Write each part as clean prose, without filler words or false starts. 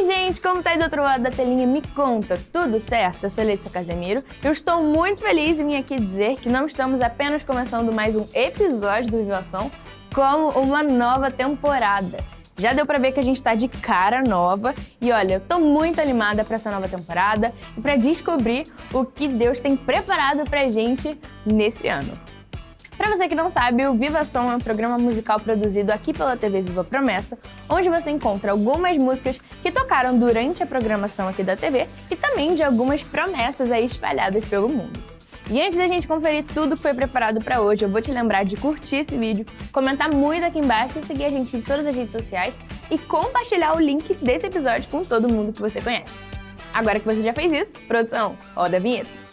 Oi gente, como tá aí do outro lado da telinha? Me conta, tudo certo? Eu sou Letícia Casemiro. Eu estou muito feliz em vir aqui dizer que não estamos apenas começando mais um episódio do Vivação, como uma nova temporada. Já deu pra ver que a gente tá de cara nova e olha, eu tô muito animada pra essa nova temporada e pra descobrir o que Deus tem preparado pra gente nesse ano. Pra você que não sabe, o Viva Som é um programa musical produzido aqui pela TV Viva Promessa, onde você encontra algumas músicas que tocaram durante a programação aqui da TV e também de algumas promessas aí espalhadas pelo mundo. E antes da gente conferir tudo que foi preparado pra hoje, eu vou te lembrar de curtir esse vídeo, comentar muito aqui embaixo, seguir a gente em todas as redes sociais e compartilhar o link desse episódio com todo mundo que você conhece. Agora que você já fez isso, produção, roda a vinheta!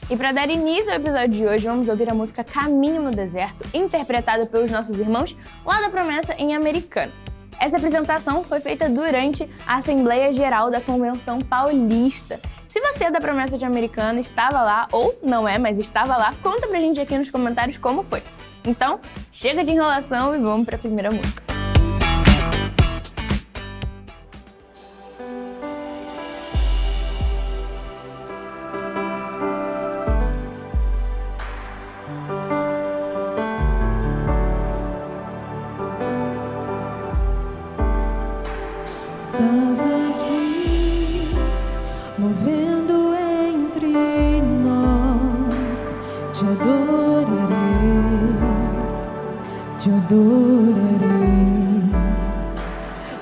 E para dar início ao episódio de hoje, vamos ouvir a música Caminho no Deserto, interpretada pelos nossos irmãos lá da Promessa em Americana. Essa apresentação foi feita durante a Assembleia Geral da Convenção Paulista. Se você é da Promessa de Americana, estava lá, ou não é, mas estava lá, conta pra gente aqui nos comentários como foi. Então, chega de enrolação e vamos para a primeira música. Estás aqui, movendo entre nós, te adorarei.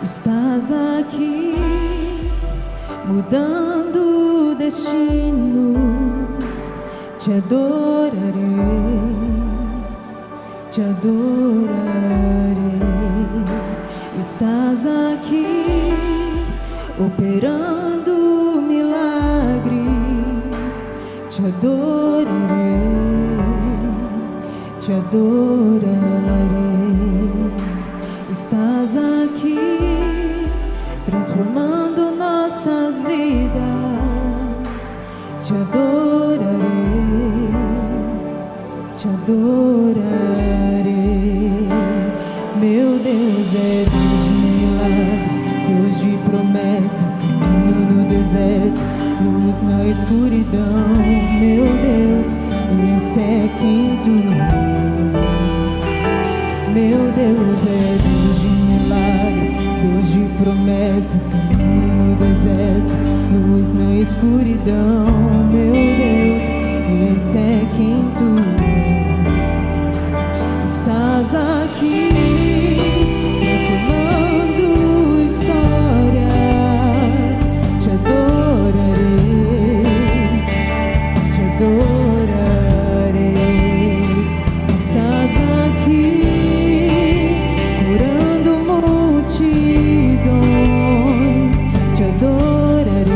Estás aqui, mudando destinos, te adorarei. Estás aqui, operando milagres, te adorarei. Estás aqui, transformando nossas vidas, te adorarei. Meu Deus é Deus de milagres, Deus de promessas, caminho no deserto, luz na escuridão. Meu Deus, esse é quem tu és. Meu Deus é Deus de milagres, Deus de promessas, caminho no deserto, luz na escuridão. Meu Deus, esse é quem tu és. Estás aqui, transformando histórias, te adorarei. Estás aqui, curando multidões, te adorarei.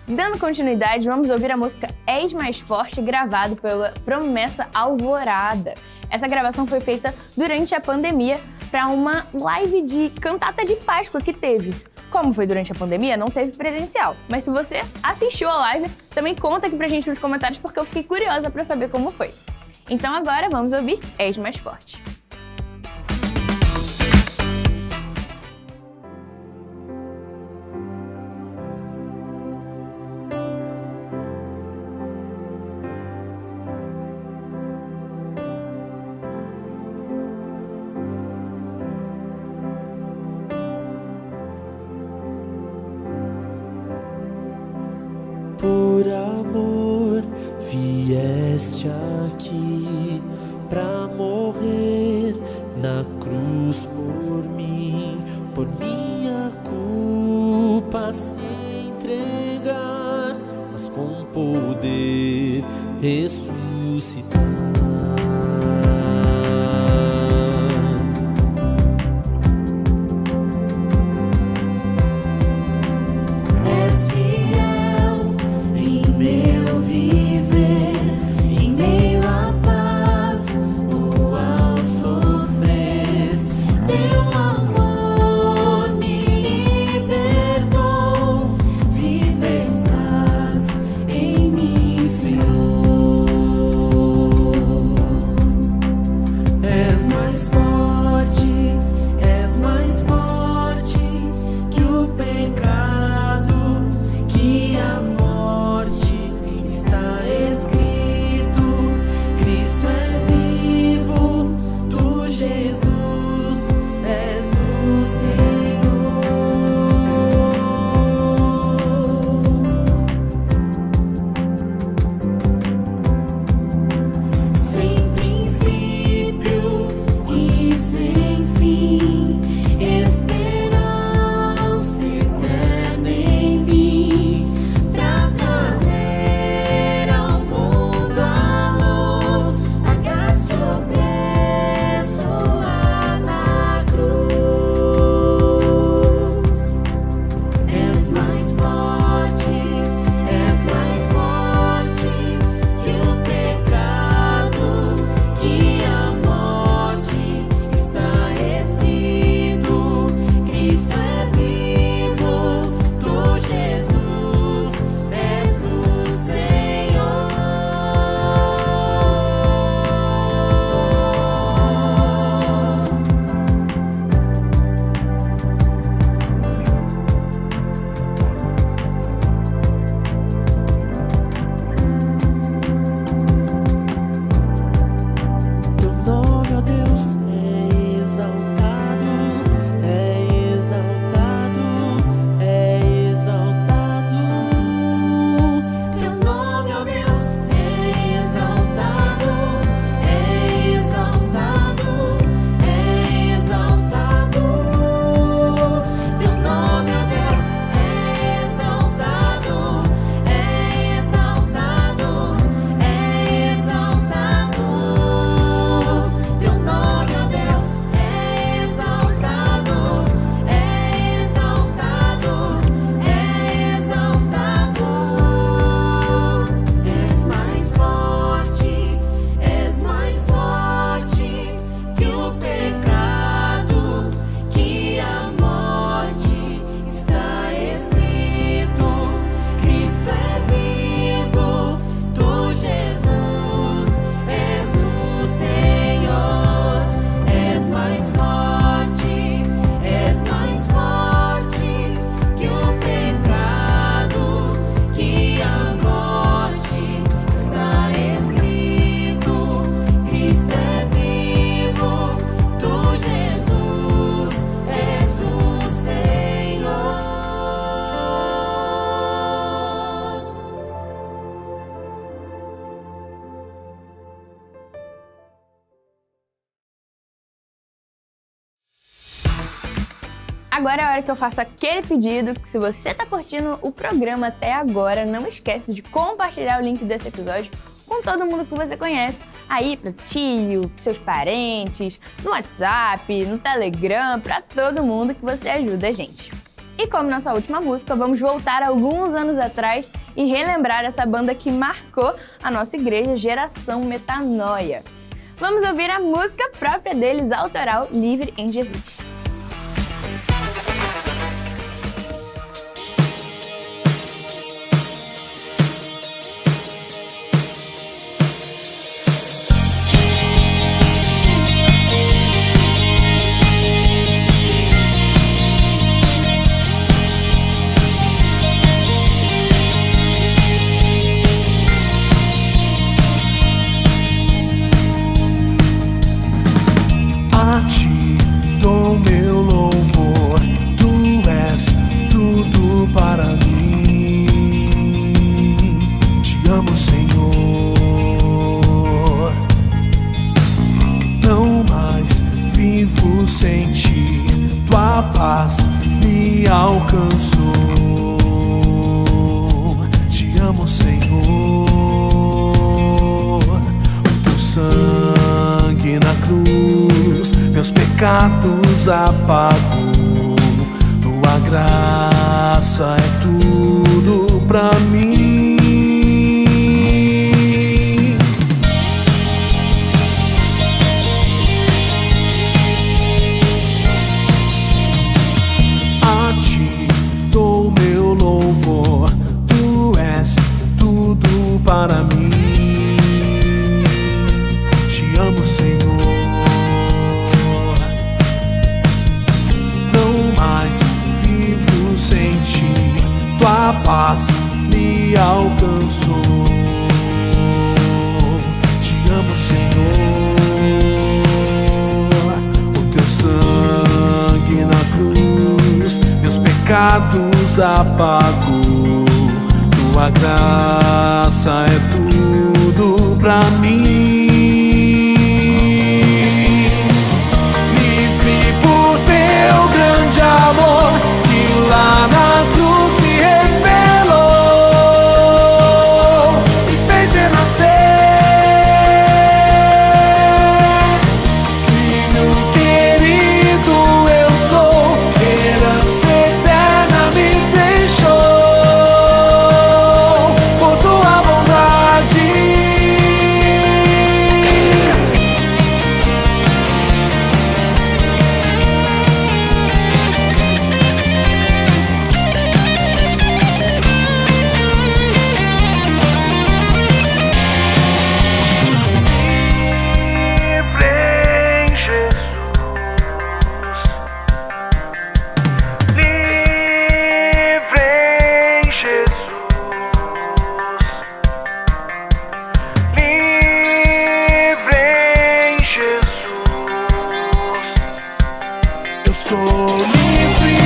Dando continuidade, vamos ouvir a música És Mais Forte, gravado pela Promessa Alvorada. Essa gravação foi feita durante a pandemia para uma live de cantata de Páscoa que teve. Como foi durante a pandemia, não teve presencial. Mas se você assistiu a live, também conta aqui pra gente nos comentários, porque eu fiquei curiosa para saber como foi. Então agora vamos ouvir És Mais Forte. Por amor vieste aqui pra morrer na cruz por mim, por minha culpa se entregar, mas com poder ressuscitar. Agora é a hora que eu faço aquele pedido que, se você tá curtindo o programa até agora, não esquece de compartilhar o link desse episódio com todo mundo que você conhece, aí pro tio, seus parentes, no WhatsApp, no Telegram, pra todo mundo, que você ajuda a gente. E como nossa última música, vamos voltar alguns anos atrás e relembrar essa banda que marcou a nossa igreja, Geração Metanoia. Vamos ouvir a música própria deles, autoral, Livre em Jesus. A ti dou meu louvor, tu és tudo para mim. Te amo, Senhor. Não mais vivo sem ti, tua paz me alcançou. Te amo, Senhor. O teu sangue na cruz meus pecados apagou. Tua graça é tudo pra mim. A ti dou meu louvor, tu és tudo para mim. Te amo, Senhor. Vivo sem ti, tua paz me alcançou. Te amo, Senhor. O teu sangue na cruz meus pecados apagou. Tua graça é tudo pra mim. Amor que lá na cruz se revelou e fez renascer. Filho querido eu sou, herança eterna me deixou por tua bondade. Eu sou livre,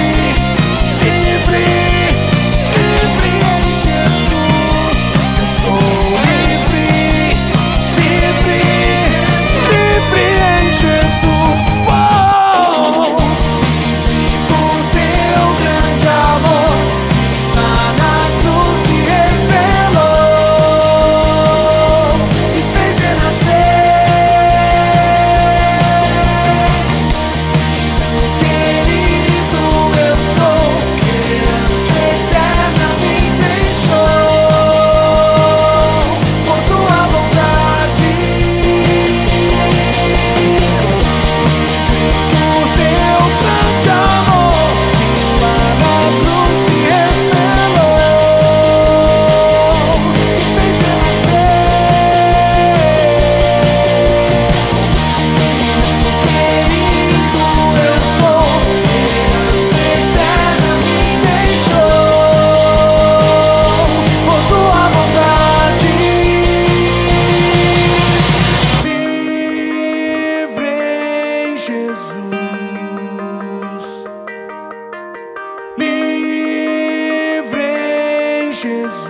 livre, livre em Jesus. Eu sou livre, livre, livre em Jesus. Oh, livre por teu grande amor que lá na cruz se revelou e fez renascer. Jesus.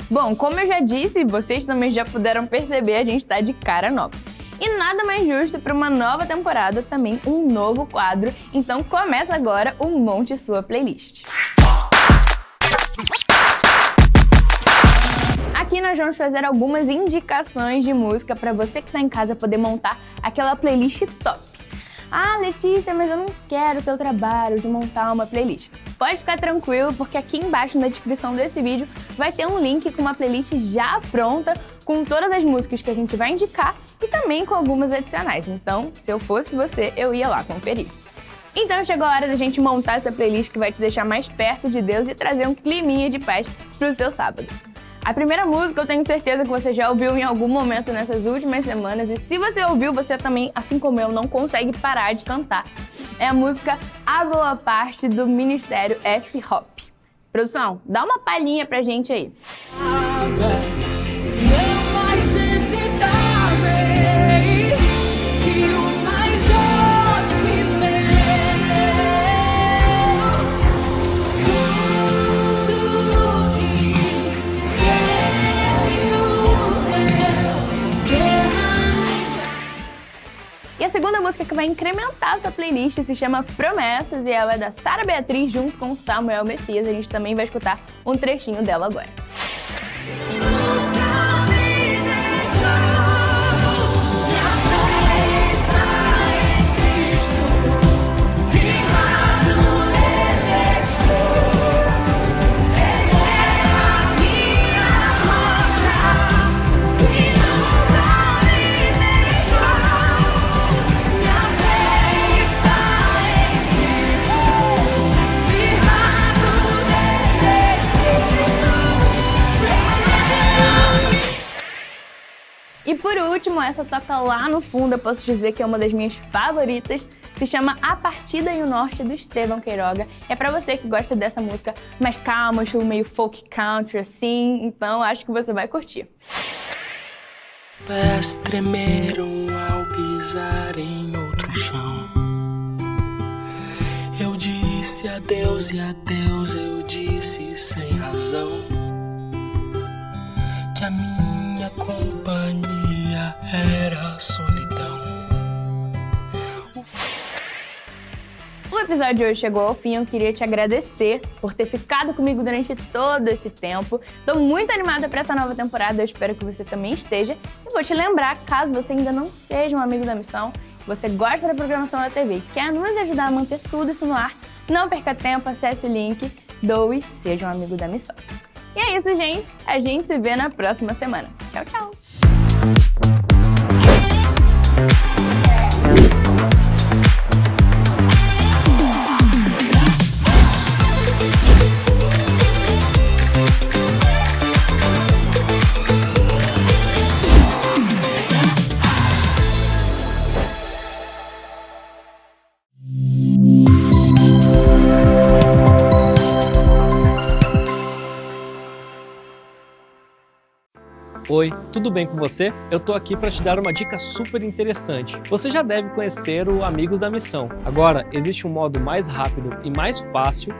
Bom, como eu já disse, vocês também já puderam perceber, a gente tá de cara nova. E nada mais justo para uma nova temporada, também um novo quadro. Então começa agora o Monte Sua Playlist. Aqui Aqui nós vamos fazer algumas indicações de música para você que está em casa poder montar aquela playlist top. Ah, Letícia, mas eu não quero o teu trabalho de montar uma playlist. Pode ficar tranquilo, porque aqui embaixo na descrição desse vídeo vai ter um link com uma playlist já pronta, com todas as músicas que a gente vai indicar e também com algumas adicionais. Então, se eu fosse você, eu ia lá conferir. Então chegou a hora da gente montar essa playlist que vai te deixar mais perto de Deus e trazer um climinha de paz pro seu sábado. A primeira música eu tenho certeza que você já ouviu em algum momento nessas últimas semanas, e se você ouviu, você também, assim como eu, não consegue parar de cantar. É a música A Boa Parte, do Ministério F-Hop. Produção, dá uma palhinha pra gente aí. E a segunda música que vai incrementar a sua playlist se chama Promessas, e ela é da Sara Beatriz junto com Samuel Messias. A gente também vai escutar um trechinho dela agora. E por último, essa toca lá no fundo, eu posso dizer que é uma das minhas favoritas, se chama A Partida e o Norte, do Estevão Queiroga. É pra você que gosta dessa música mais calma, estilo meio folk country assim, então acho que você vai curtir. Pés tremeram ao pisar em outro chão. Eu disse adeus e adeus, eu disse sem razão que a minha companhia era a solidão. O episódio de hoje chegou ao fim, eu queria te agradecer por ter ficado comigo durante todo esse tempo. Tô muito animada para essa nova temporada, eu espero que você também esteja. E vou te lembrar, caso você ainda não seja um amigo da missão, você gosta da programação da TV e quer nos ajudar a manter tudo isso no ar, não perca tempo, acesse o link, doe, seja um amigo da missão. E é isso, gente. A gente se vê na próxima semana. Tchau, tchau! Oi, tudo bem com você? Eu tô aqui para te dar uma dica super interessante. Você já deve conhecer o Amigos da Missão. Agora, existe um modo mais rápido e mais fácil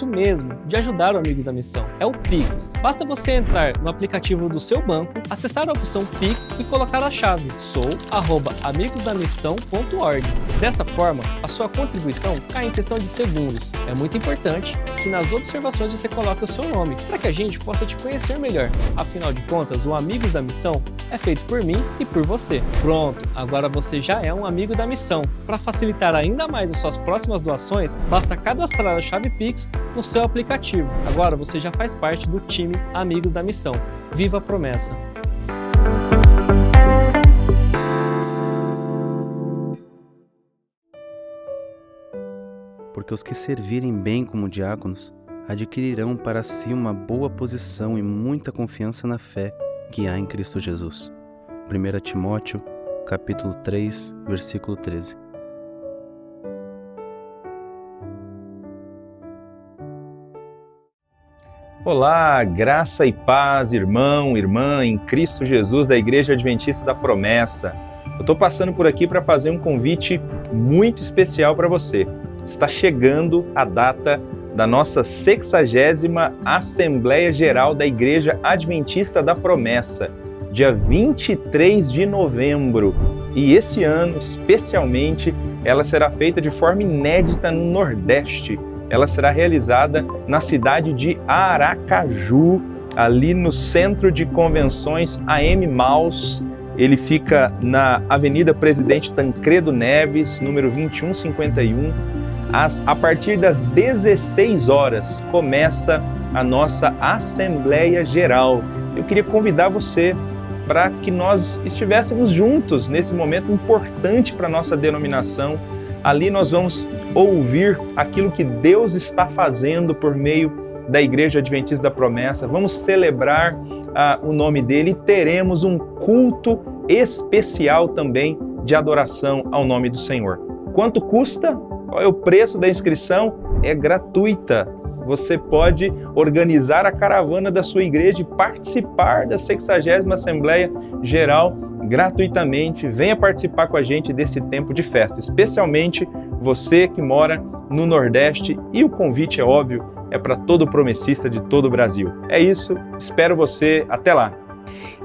mesmo, de ajudar o Amigos da Missão. É o Pix. Basta você entrar no aplicativo do seu banco, acessar a opção Pix e colocar a chave sou@amigosdamissão.org. Dessa forma, a sua contribuição cai em questão de segundos. É muito importante que nas observações você coloque o seu nome, para que a gente possa te conhecer melhor. Afinal de contas, o Amigos da Missão é feito por mim e por você. Pronto, agora você já é um amigo da missão. Para facilitar ainda mais as suas próximas doações, basta cadastrar a chave Pix no seu aplicativo. Agora você já faz parte do time Amigos da Missão. Viva a promessa! Porque os que servirem bem como diáconos adquirirão para si uma boa posição e muita confiança na fé que há em Cristo Jesus. 1 Timóteo, capítulo 3, versículo 13. Olá, graça e paz, irmão, irmã, em Cristo Jesus da Igreja Adventista da Promessa. Eu estou passando por aqui para fazer um convite muito especial para você. Está chegando a data da nossa 60ª Assembleia Geral da Igreja Adventista da Promessa, dia 23 de novembro. E esse ano, especialmente, ela será feita de forma inédita no Nordeste. Ela será realizada na cidade de Aracaju, ali no Centro de Convenções AM Maus. Ele fica na Avenida Presidente Tancredo Neves, número 2151. A partir das 16 horas começa a nossa Assembleia Geral. Eu queria convidar você para que nós estivéssemos juntos nesse momento importante para a nossa denominação. Ali nós vamos ouvir aquilo que Deus está fazendo por meio da Igreja Adventista da Promessa. Vamos celebrar o nome dele e teremos um culto especial também de adoração ao nome do Senhor. Quanto custa? Qual é o preço da inscrição? É gratuita. Você pode organizar a caravana da sua igreja e participar da 60ª Assembleia Geral gratuitamente. Venha participar com a gente desse tempo de festa, especialmente você que mora no Nordeste, e o convite, é óbvio, é para todo promessista de todo o Brasil. É isso, espero você, até lá!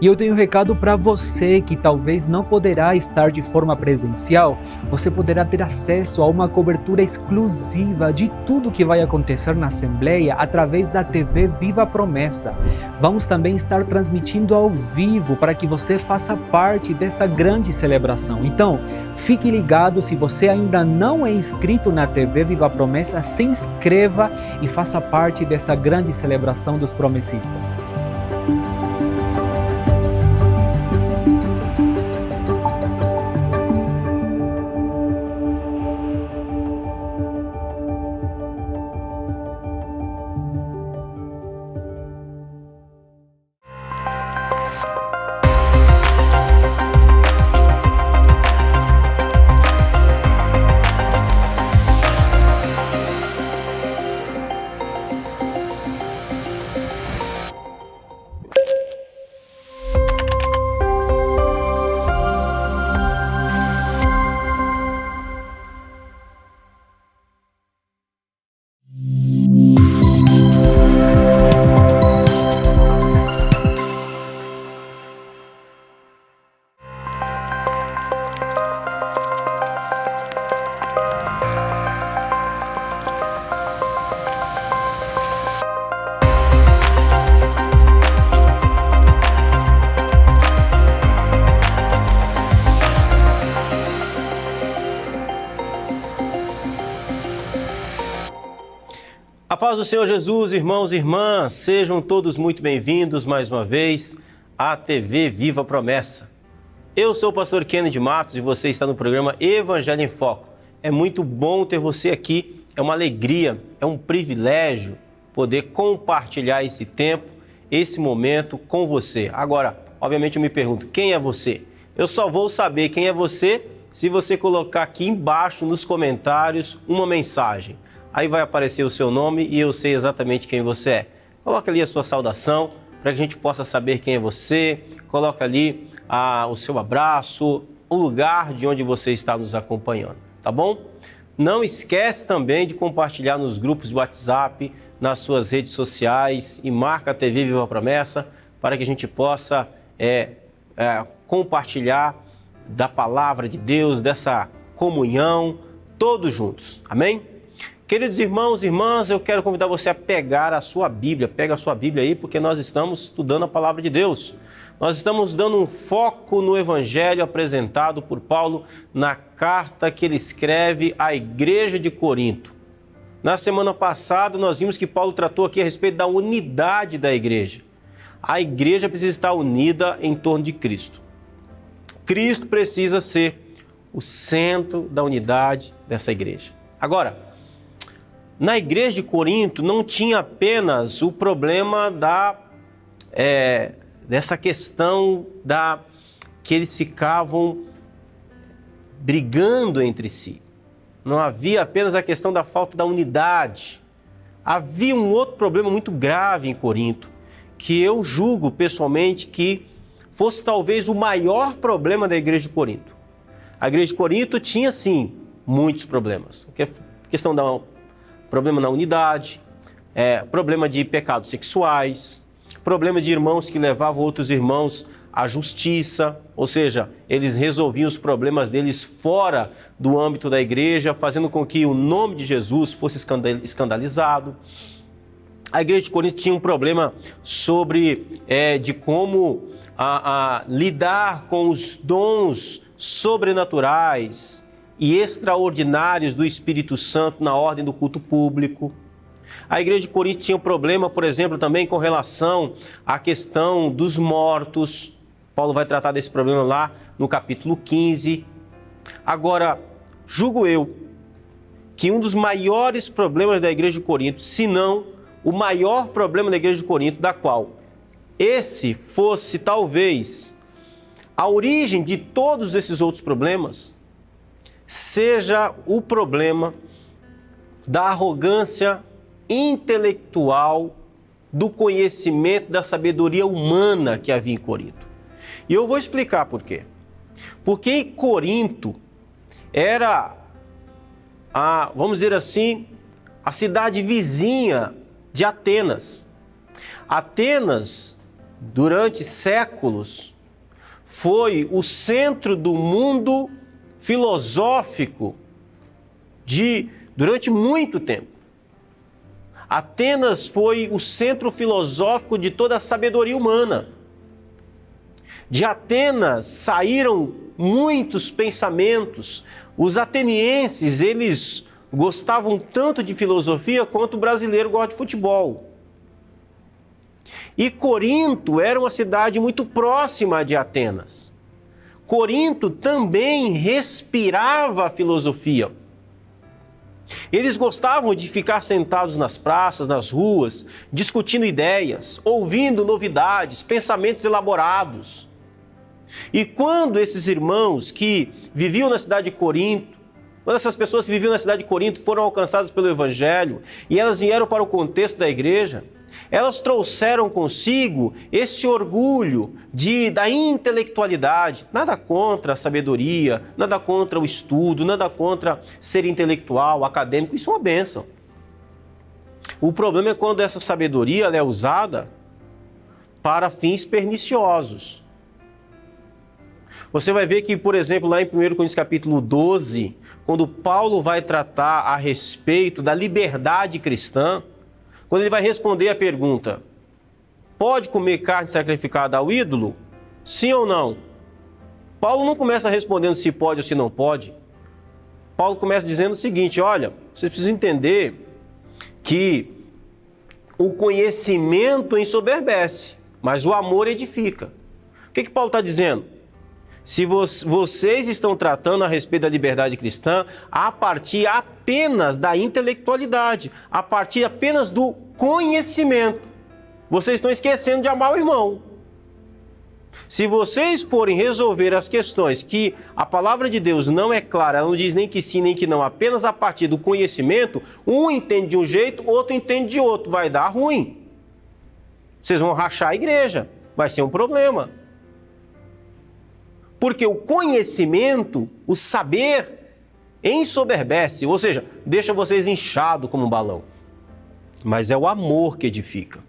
E eu tenho um recado para você que talvez não poderá estar de forma presencial. Você poderá ter acesso a uma cobertura exclusiva de tudo que vai acontecer na Assembleia através da TV Viva Promessa. Vamos também estar transmitindo ao vivo para que você faça parte dessa grande celebração. Então, fique ligado, se você ainda não é inscrito na TV Viva Promessa, se inscreva e faça parte dessa grande celebração dos promessistas. A paz do Senhor Jesus, irmãos e irmãs, sejam todos muito bem-vindos mais uma vez à TV Viva Promessa. Eu sou o pastor Kennedy Matos e você está no programa Evangelho em Foco. É muito bom ter você aqui, é uma alegria, é um privilégio poder compartilhar esse tempo, esse momento com você. Agora, obviamente eu me pergunto, quem é você? Eu só vou saber quem é você se você colocar aqui embaixo nos comentários uma mensagem. Aí vai aparecer o seu nome e eu sei exatamente quem você é. Coloca ali a sua saudação para que a gente possa saber quem é você. Coloca ali o seu abraço, o lugar de onde você está nos acompanhando, tá bom? Não esquece também de compartilhar nos grupos de WhatsApp, nas suas redes sociais e marca a TV Viva Promessa para que a gente possa compartilhar da palavra de Deus, dessa comunhão, todos juntos. Amém? Queridos irmãos e irmãs, eu quero convidar você a pegar a sua Bíblia. Pega a sua Bíblia aí, porque nós estamos estudando a palavra de Deus. Nós estamos dando um foco no Evangelho apresentado por Paulo na carta que ele escreve à igreja de Corinto. Na semana passada, nós vimos que Paulo tratou aqui a respeito da unidade da igreja. A igreja precisa estar unida em torno de Cristo. Cristo precisa ser o centro da unidade dessa igreja. Agora, na igreja de Corinto não tinha apenas o problema dessa questão que eles ficavam brigando entre si. Não havia apenas a questão da falta da unidade. Havia um outro problema muito grave em Corinto, que eu julgo pessoalmente que fosse talvez o maior problema da igreja de Corinto. A igreja de Corinto tinha sim muitos problemas. Questão da problema na unidade, problema de pecados sexuais, problema de irmãos que levavam outros irmãos à justiça, ou seja, eles resolviam os problemas deles fora do âmbito da igreja, fazendo com que o nome de Jesus fosse escandalizado. a igreja de Corinto tinha um problema de como lidar com os dons sobrenaturais e extraordinários do Espírito Santo na ordem do culto público. A igreja de Corinto tinha um problema, por exemplo, também com relação à questão dos mortos. Paulo vai tratar desse problema lá no capítulo 15. Agora, julgo eu que um dos maiores problemas da igreja de Corinto, se não o maior problema da igreja de Corinto, da qual esse fosse talvez a origem de todos esses outros problemas, seja o problema da arrogância intelectual, do conhecimento, da sabedoria humana que havia em Corinto. E eu vou explicar por quê. Porque Corinto era, vamos dizer assim, a cidade vizinha de Atenas. Atenas, durante séculos, foi o centro do mundo filosófico durante muito tempo. Atenas foi o centro filosófico de toda a sabedoria humana. De Atenas saíram muitos pensamentos. Os atenienses, eles gostavam tanto de filosofia quanto o brasileiro gosta de futebol. E Corinto era uma cidade muito próxima de Atenas. Corinto também respirava a filosofia. Eles gostavam de ficar sentados nas praças, nas ruas, discutindo ideias, ouvindo novidades, pensamentos elaborados. E quando esses irmãos que viviam na cidade de Corinto, quando essas pessoas que viviam na cidade de Corinto foram alcançadas pelo Evangelho e elas vieram para o contexto da igreja, elas trouxeram consigo esse orgulho da intelectualidade. Nada contra a sabedoria, nada contra o estudo, nada contra ser intelectual, acadêmico, isso é uma bênção. O problema é quando essa sabedoria é usada para fins perniciosos. Você vai ver que, por exemplo, lá em 1 Coríntios capítulo 12, quando Paulo vai tratar a respeito da liberdade cristã, quando ele vai responder a pergunta, pode comer carne sacrificada ao ídolo? Sim ou não? Paulo não começa respondendo se pode ou se não pode. Paulo começa dizendo o seguinte, olha, vocês precisam entender que o conhecimento ensoberbece, mas o amor edifica. O que Paulo está dizendo? Se vocês estão tratando a respeito da liberdade cristã a partir apenas da intelectualidade, a partir apenas do conhecimento, vocês estão esquecendo de amar o irmão. Se vocês forem resolver as questões que a palavra de Deus não é clara, ela não diz nem que sim nem que não, apenas a partir do conhecimento, um entende de um jeito, outro entende de outro, vai dar ruim. Vocês vão rachar a igreja, vai ser um problema. Porque o conhecimento, o saber, ensoberbece, ou seja, deixa vocês inchados como um balão. Mas é o amor que edifica.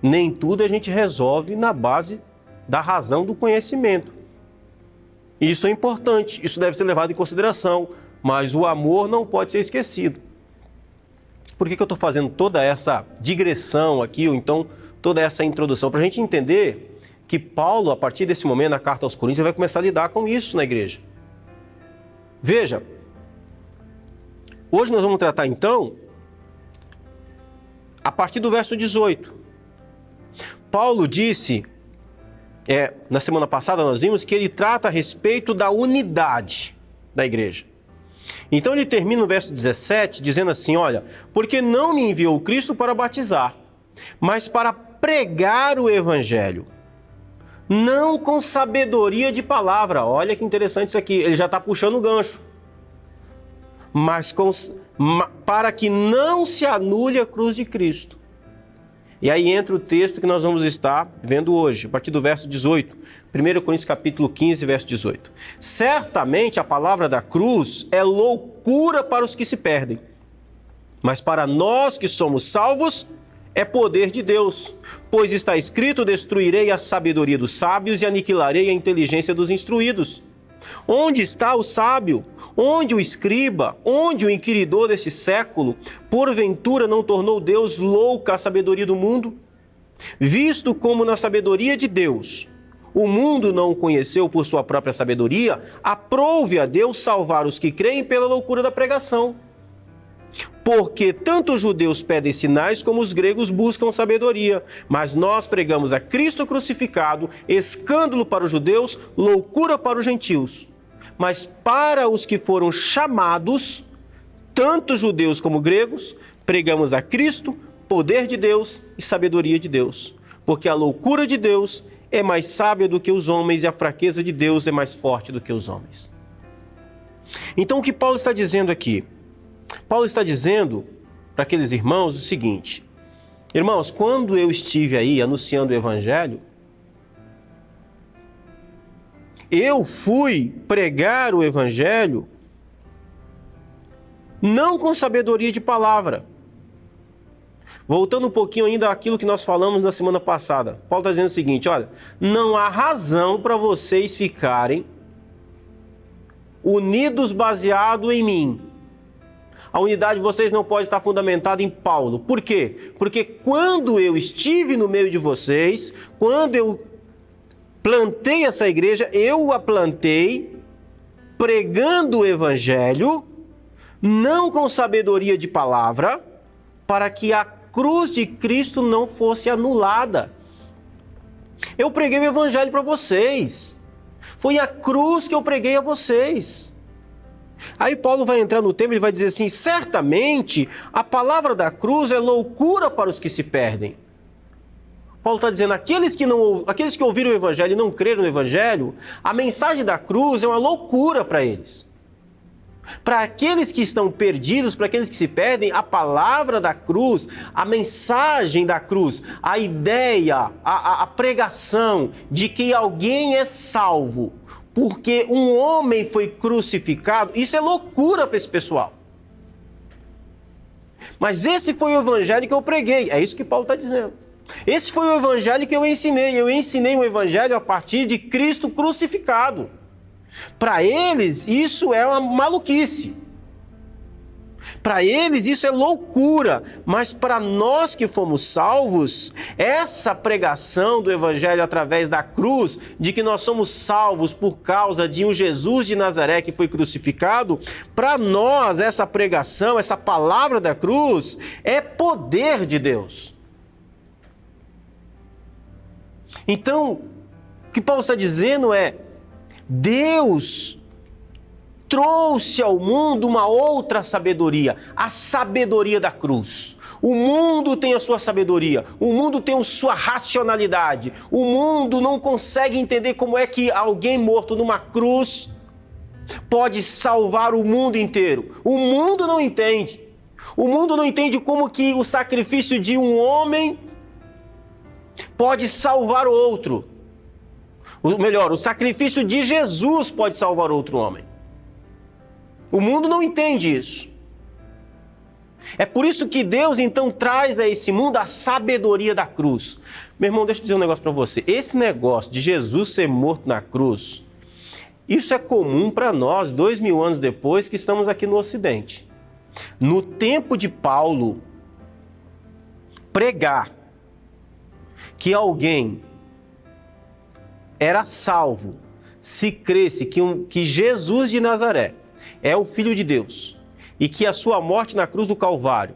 Nem tudo a gente resolve na base da razão do conhecimento. Isso é importante, isso deve ser levado em consideração, mas o amor não pode ser esquecido. Por que eu estou fazendo toda essa digressão aqui, ou então toda essa introdução? Para a gente entender que Paulo, a partir desse momento, na carta aos Coríntios, vai começar a lidar com isso na igreja. Veja, hoje nós vamos tratar então, a partir do verso 18. Paulo disse, na semana passada nós vimos que ele trata a respeito da unidade da igreja. Então ele termina no verso 17 dizendo assim, olha, porque não me enviou Cristo para batizar, mas para pregar o evangelho, não com sabedoria de palavra. Olha que interessante isso aqui, ele já está puxando o gancho. Mas para que não se anule a cruz de Cristo. E aí entra o texto que nós vamos estar vendo hoje, a partir do verso 18. 1 Coríntios capítulo 15, verso 18. Certamente a palavra da cruz é loucura para os que se perdem, mas para nós que somos salvos, é poder de Deus, pois está escrito, destruirei a sabedoria dos sábios e aniquilarei a inteligência dos instruídos. Onde está o sábio? Onde o escriba? Onde o inquiridor deste século? Porventura não tornou Deus louca a sabedoria do mundo? Visto como na sabedoria de Deus o mundo não o conheceu por sua própria sabedoria, aprove a Deus salvar os que creem pela loucura da pregação. Porque tanto os judeus pedem sinais como os gregos buscam sabedoria, mas nós pregamos a Cristo crucificado, escândalo para os judeus, loucura para os gentios. Mas para os que foram chamados, tanto judeus como gregos, pregamos a Cristo, poder de Deus e sabedoria de Deus. Porque a loucura de Deus é mais sábia do que os homens e a fraqueza de Deus é mais forte do que os homens. Então o que Paulo está dizendo aqui? Paulo está dizendo para aqueles irmãos o seguinte: irmãos, quando eu estive aí anunciando o Evangelho, eu fui pregar o Evangelho não com sabedoria de palavra. Voltando um pouquinho ainda àquilo que nós falamos na semana passada, Paulo está dizendo o seguinte: olha, não há razão para vocês ficarem unidos baseado em mim. A unidade de vocês não pode estar fundamentada em Paulo. Por quê? Porque quando eu estive no meio de vocês, quando eu plantei essa igreja, eu a plantei pregando o Evangelho, não com sabedoria de palavra, para que a cruz de Cristo não fosse anulada. Eu preguei o Evangelho para vocês. Foi a cruz que eu preguei a vocês. Aí Paulo vai entrar no tema e vai dizer assim: certamente a palavra da cruz é loucura para os que se perdem. Paulo está dizendo, aqueles que ouviram o Evangelho e não creram no Evangelho, a mensagem da cruz é uma loucura para eles. Para aqueles que estão perdidos, para aqueles que se perdem, a palavra da cruz, a mensagem da cruz, a ideia, a pregação de que alguém é salvo porque um homem foi crucificado, isso é loucura para esse pessoal. Mas esse foi o evangelho que eu preguei, é isso que Paulo está dizendo. Esse foi o evangelho que eu ensinei o evangelho a partir de Cristo crucificado. Para eles, isso é uma maluquice. Para eles, isso é loucura. Mas para nós que fomos salvos, essa pregação do evangelho através da cruz, de que nós somos salvos por causa de um Jesus de Nazaré que foi crucificado, para nós essa pregação, essa palavra da cruz, é poder de Deus. Então, o que Paulo está dizendo é, Deus trouxe ao mundo uma outra sabedoria, a sabedoria da cruz. O mundo tem a sua sabedoria, o mundo tem a sua racionalidade, o mundo não consegue entender como é que alguém morto numa cruz pode salvar o mundo inteiro. O mundo não entende. O mundo não entende como que o sacrifício de um homem pode salvar o outro. Ou melhor, o sacrifício de Jesus pode salvar outro homem. O mundo não entende isso. É por isso que Deus então traz a esse mundo a sabedoria da cruz. Meu irmão, deixa eu dizer um negócio para você. Esse negócio de Jesus ser morto na cruz, isso é comum para nós 2000 anos depois que estamos aqui no Ocidente. No tempo de Paulo, pregar que alguém era salvo se cresse que Jesus de Nazaré é o Filho de Deus e que a sua morte na cruz do Calvário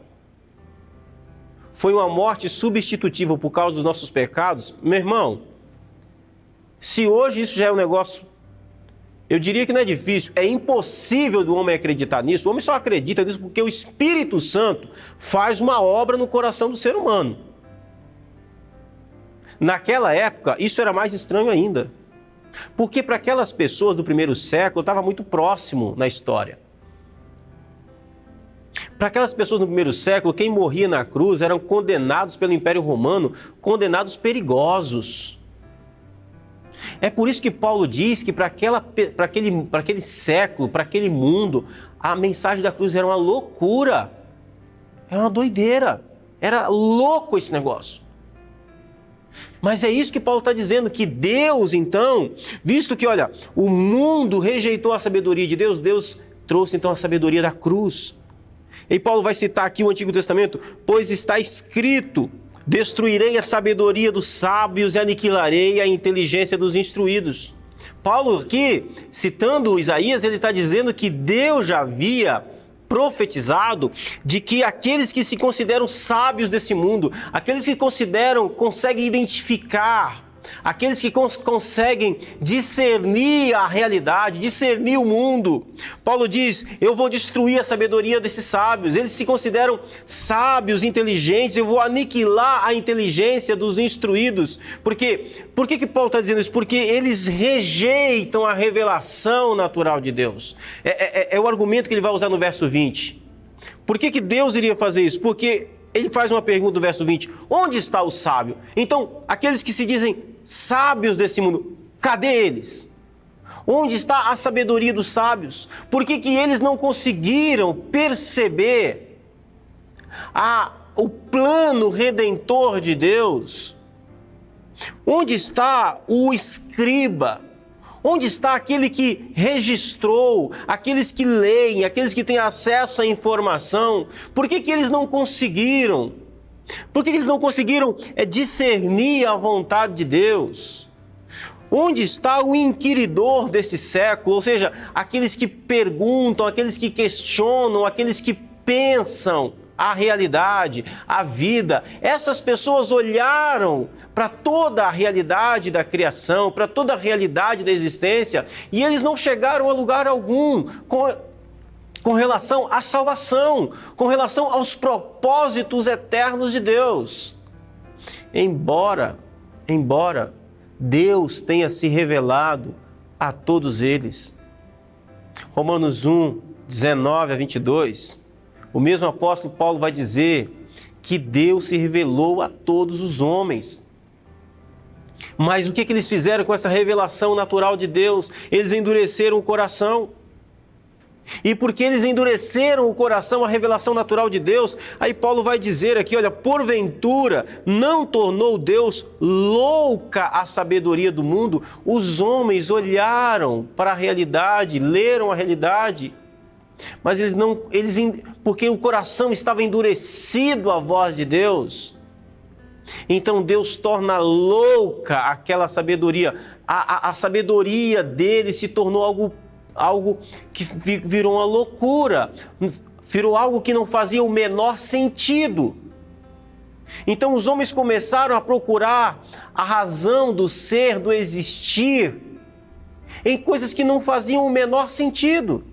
foi uma morte substitutiva por causa dos nossos pecados, meu irmão, se hoje isso já é um negócio, eu diria que não é difícil, é impossível do homem acreditar nisso. O homem só acredita nisso porque o Espírito Santo faz uma obra no coração do ser humano. Naquela época, isso era mais estranho ainda. Porque para aquelas pessoas do primeiro século, estava muito próximo na história. Para aquelas pessoas do primeiro século, quem morria na cruz eram condenados pelo Império Romano, condenados perigosos. É por isso que Paulo diz que para aquele século, para aquele mundo, a mensagem da cruz era uma loucura. Era uma doideira. Era louco esse negócio. Mas é isso que Paulo está dizendo, que Deus, então, visto que, olha, o mundo rejeitou a sabedoria de Deus, Deus trouxe, então, a sabedoria da cruz. E Paulo vai citar aqui o Antigo Testamento, pois está escrito, destruirei a sabedoria dos sábios e aniquilarei a inteligência dos instruídos. Paulo aqui, citando Isaías, ele está dizendo que Deus já havia profetizado de que aqueles que se consideram sábios desse mundo, aqueles que conseguem identificar, aqueles que conseguem discernir a realidade, discernir o mundo. Paulo diz, eu vou destruir a sabedoria desses sábios, eles se consideram sábios, inteligentes, eu vou aniquilar a inteligência dos instruídos. Por que Paulo está dizendo isso? Porque eles rejeitam a revelação natural de Deus. É o argumento que ele vai usar no verso 20. Por que Deus iria fazer isso? Porque ele faz uma pergunta no verso 20, onde está o sábio? Então, aqueles que se dizem sábios desse mundo, cadê eles? Onde está a sabedoria dos sábios? Por que eles não conseguiram perceber o plano redentor de Deus? Onde está o escriba? Onde está aquele que registrou, aqueles que leem, aqueles que têm acesso à informação? Por que eles não conseguiram? Por que eles não conseguiram discernir a vontade de Deus? Onde está o inquiridor desse século? Ou seja, aqueles que perguntam, aqueles que questionam, aqueles que pensam a realidade, a vida. Essas pessoas olharam para toda a realidade da criação, para toda a realidade da existência, e eles não chegaram a lugar algum com relação à salvação, com relação aos propósitos eternos de Deus. Embora Deus tenha se revelado a todos eles. Romanos 1, 19 a 22, o mesmo apóstolo Paulo vai dizer que Deus se revelou a todos os homens. Mas o que eles fizeram com essa revelação natural de Deus? Eles endureceram o coração. E porque eles endureceram o coração, a revelação natural de Deus, aí Paulo vai dizer aqui, olha, porventura não tornou Deus louca a sabedoria do mundo? Os homens olharam para a realidade, leram a realidade, mas porque o coração estava endurecido à voz de Deus. Então Deus torna louca aquela sabedoria. A sabedoria dele se tornou algo que virou uma loucura, virou algo que não fazia o menor sentido. Então os homens começaram a procurar a razão do ser, do existir, em coisas que não faziam o menor sentido.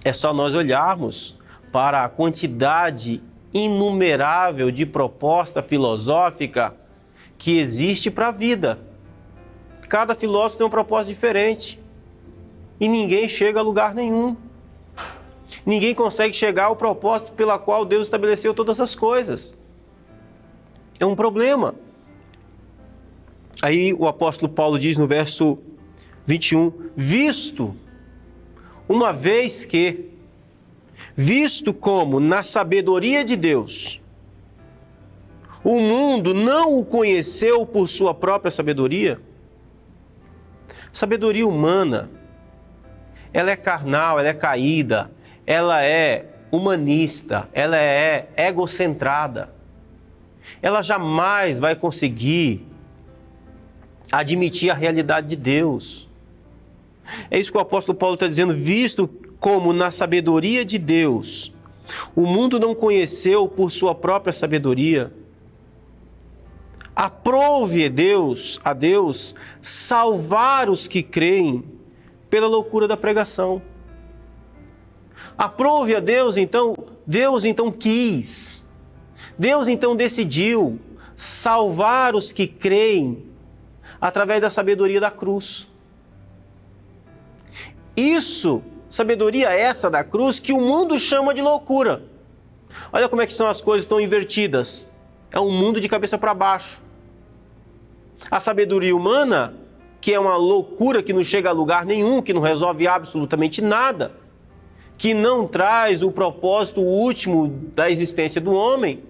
É só nós olharmos para a quantidade inumerável de proposta filosófica que existe para a vida. Cada filósofo tem uma proposta diferente. E ninguém chega a lugar nenhum. Ninguém consegue chegar ao propósito pela qual Deus estabeleceu todas as coisas. É um problema. Aí o apóstolo Paulo diz no verso 21, visto como na sabedoria de Deus, o mundo não o conheceu por sua própria sabedoria. Sabedoria humana, ela é carnal, ela é caída, ela é humanista, ela é egocentrada. Ela jamais vai conseguir admitir a realidade de Deus. É isso que o apóstolo Paulo está dizendo, visto como na sabedoria de Deus, o mundo não conheceu por sua própria sabedoria. Aprove a Deus salvar os que creem pela loucura da pregação. Aprove a Deus então quis, Deus então decidiu salvar os que creem através da sabedoria da cruz. Sabedoria essa da cruz que o mundo chama de loucura. Olha como é que são as coisas, estão invertidas. É um mundo de cabeça para baixo. A sabedoria humana, que é uma loucura que não chega a lugar nenhum, que não resolve absolutamente nada, que não traz o propósito último da existência do homem,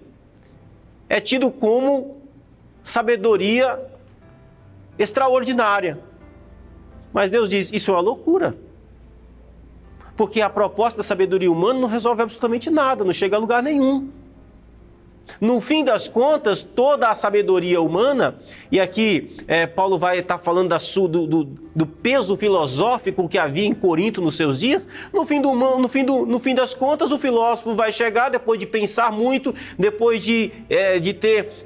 é tido como sabedoria extraordinária. Mas Deus diz, isso é uma loucura. Porque a proposta da sabedoria humana não resolve absolutamente nada, não chega a lugar nenhum. No fim das contas, toda a sabedoria humana, e aqui Paulo vai estar falando do peso filosófico que havia em Corinto nos seus dias, no fim das contas, o filósofo vai chegar, depois de pensar muito, depois de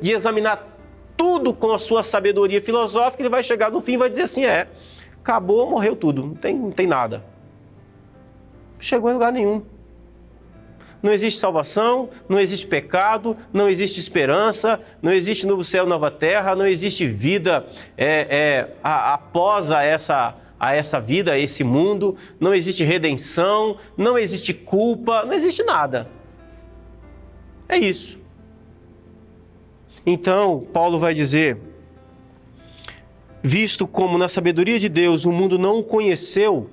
examinar tudo com a sua sabedoria filosófica, ele vai chegar no fim e vai dizer assim, acabou, morreu tudo, não tem nada. Não chegou em lugar nenhum. Não existe salvação, não existe pecado, não existe esperança, não existe novo céu, nova terra, não existe vida após a essa vida, a esse mundo, não existe redenção, não existe culpa, não existe nada. É isso. Então, Paulo vai dizer, visto como na sabedoria de Deus o mundo não o conheceu,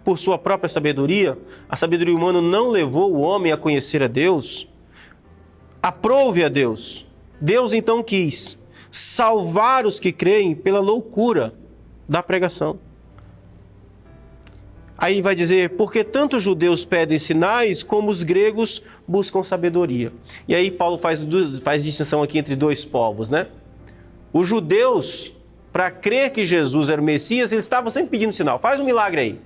por sua própria sabedoria, a sabedoria humana não levou o homem a conhecer a Deus, aprove a Deus. Deus então quis salvar os que creem pela loucura da pregação. Aí vai dizer, porque tanto os judeus pedem sinais, como os gregos buscam sabedoria. E aí Paulo faz distinção aqui entre dois povos, né? Os judeus, para crer que Jesus era o Messias, eles estavam sempre pedindo sinal. Faz um milagre aí.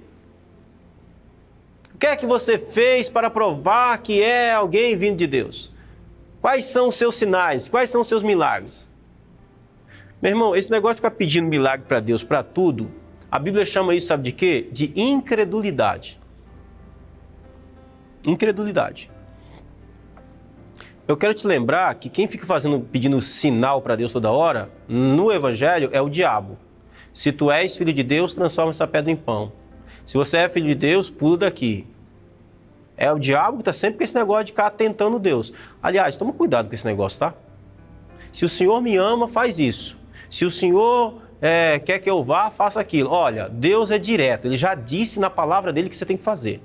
O que é que você fez para provar que é alguém vindo de Deus? Quais são os seus sinais? Quais são os seus milagres? Meu irmão, esse negócio de ficar pedindo milagre para Deus, para tudo, a Bíblia chama isso, sabe de quê? De incredulidade. Incredulidade. Eu quero te lembrar que quem fica pedindo sinal para Deus toda hora, no Evangelho, é o diabo. Se tu és filho de Deus, transforma essa pedra em pão. Se você é filho de Deus, pula daqui. É o diabo que está sempre com esse negócio de ficar tentando Deus. Aliás, toma cuidado com esse negócio, tá? Se o Senhor me ama, faz isso. Se o Senhor quer que eu vá, faça aquilo. Olha, Deus é direto. Ele já disse na palavra dele que você tem que fazer.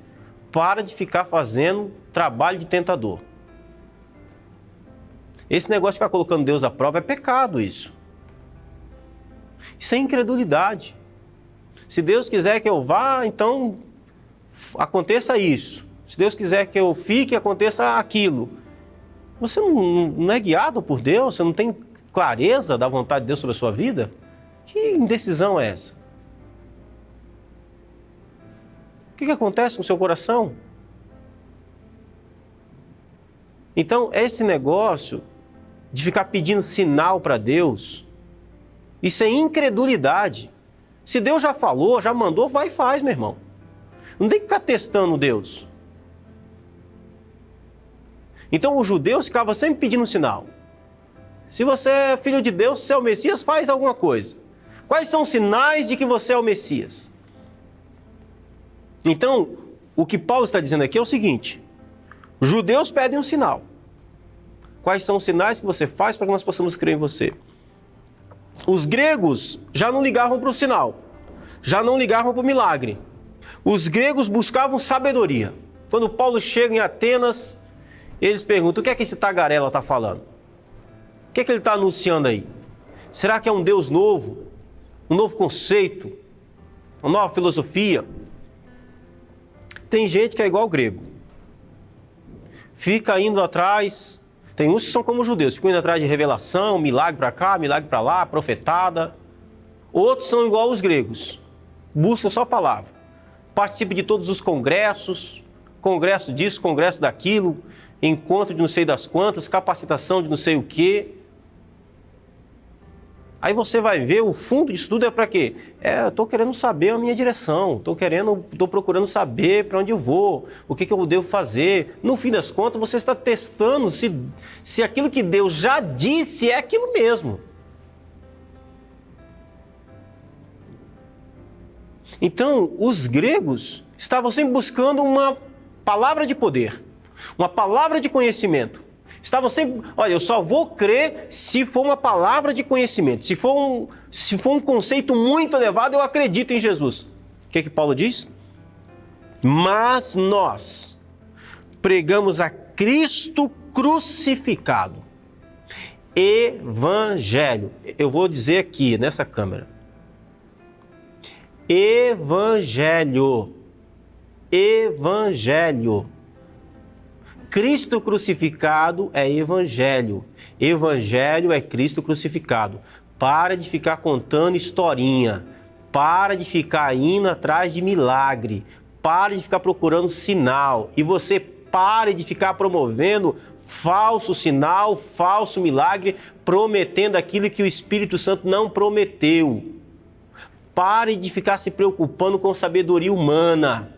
Para de ficar fazendo trabalho de tentador. Esse negócio de ficar colocando Deus à prova é pecado isso. Isso é incredulidade. Se Deus quiser que eu vá, então aconteça isso. Se Deus quiser que eu fique, aconteça aquilo. Você não é guiado por Deus? Você não tem clareza da vontade de Deus sobre a sua vida? Que indecisão é essa? O que acontece com o seu coração? Então, esse negócio de ficar pedindo sinal para Deus, isso é incredulidade. Se Deus já falou, já mandou, vai e faz, meu irmão. Não tem que ficar testando Deus. Então os judeus ficavam sempre pedindo um sinal. Se você é filho de Deus, se é o Messias, faz alguma coisa. Quais são os sinais de que você é o Messias? Então, o que Paulo está dizendo aqui é o seguinte. Os judeus pedem um sinal. Quais são os sinais que você faz para que nós possamos crer em você? Os gregos já não ligavam para o sinal, já não ligavam para o milagre. Os gregos buscavam sabedoria. Quando Paulo chega em Atenas, eles perguntam, o que é que esse tagarela está falando? O que é que ele está anunciando aí? Será que é um Deus novo? Um novo conceito? Uma nova filosofia? Tem gente que é igual ao grego. Fica indo atrás... Tem uns que são como os judeus, ficam indo atrás de revelação, milagre para cá, milagre para lá, profetada. Outros são igual aos gregos, buscam só a palavra. Participam de todos os congressos, congresso disso, congresso daquilo, encontro de não sei das quantas, capacitação de não sei o quê. Aí você vai ver, o fundo disso tudo é para quê? Eu estou querendo saber a minha direção, estou procurando saber para onde eu vou, o que eu devo fazer. No fim das contas, você está testando se aquilo que Deus já disse é aquilo mesmo. Então, os gregos estavam sempre buscando uma palavra de poder, uma palavra de conhecimento. Estavam sempre, olha, eu só vou crer se for uma palavra de conhecimento. Se for um conceito muito elevado, eu acredito em Jesus. O que Paulo diz? Mas nós pregamos a Cristo crucificado. Evangelho. Eu vou dizer aqui, nessa câmera. Evangelho. Evangelho. Cristo crucificado é evangelho. Evangelho é Cristo crucificado. Para de ficar contando historinha. Para de ficar indo atrás de milagre. Para de ficar procurando sinal. E você pare de ficar promovendo falso sinal, falso milagre, prometendo aquilo que o Espírito Santo não prometeu. Pare de ficar se preocupando com sabedoria humana.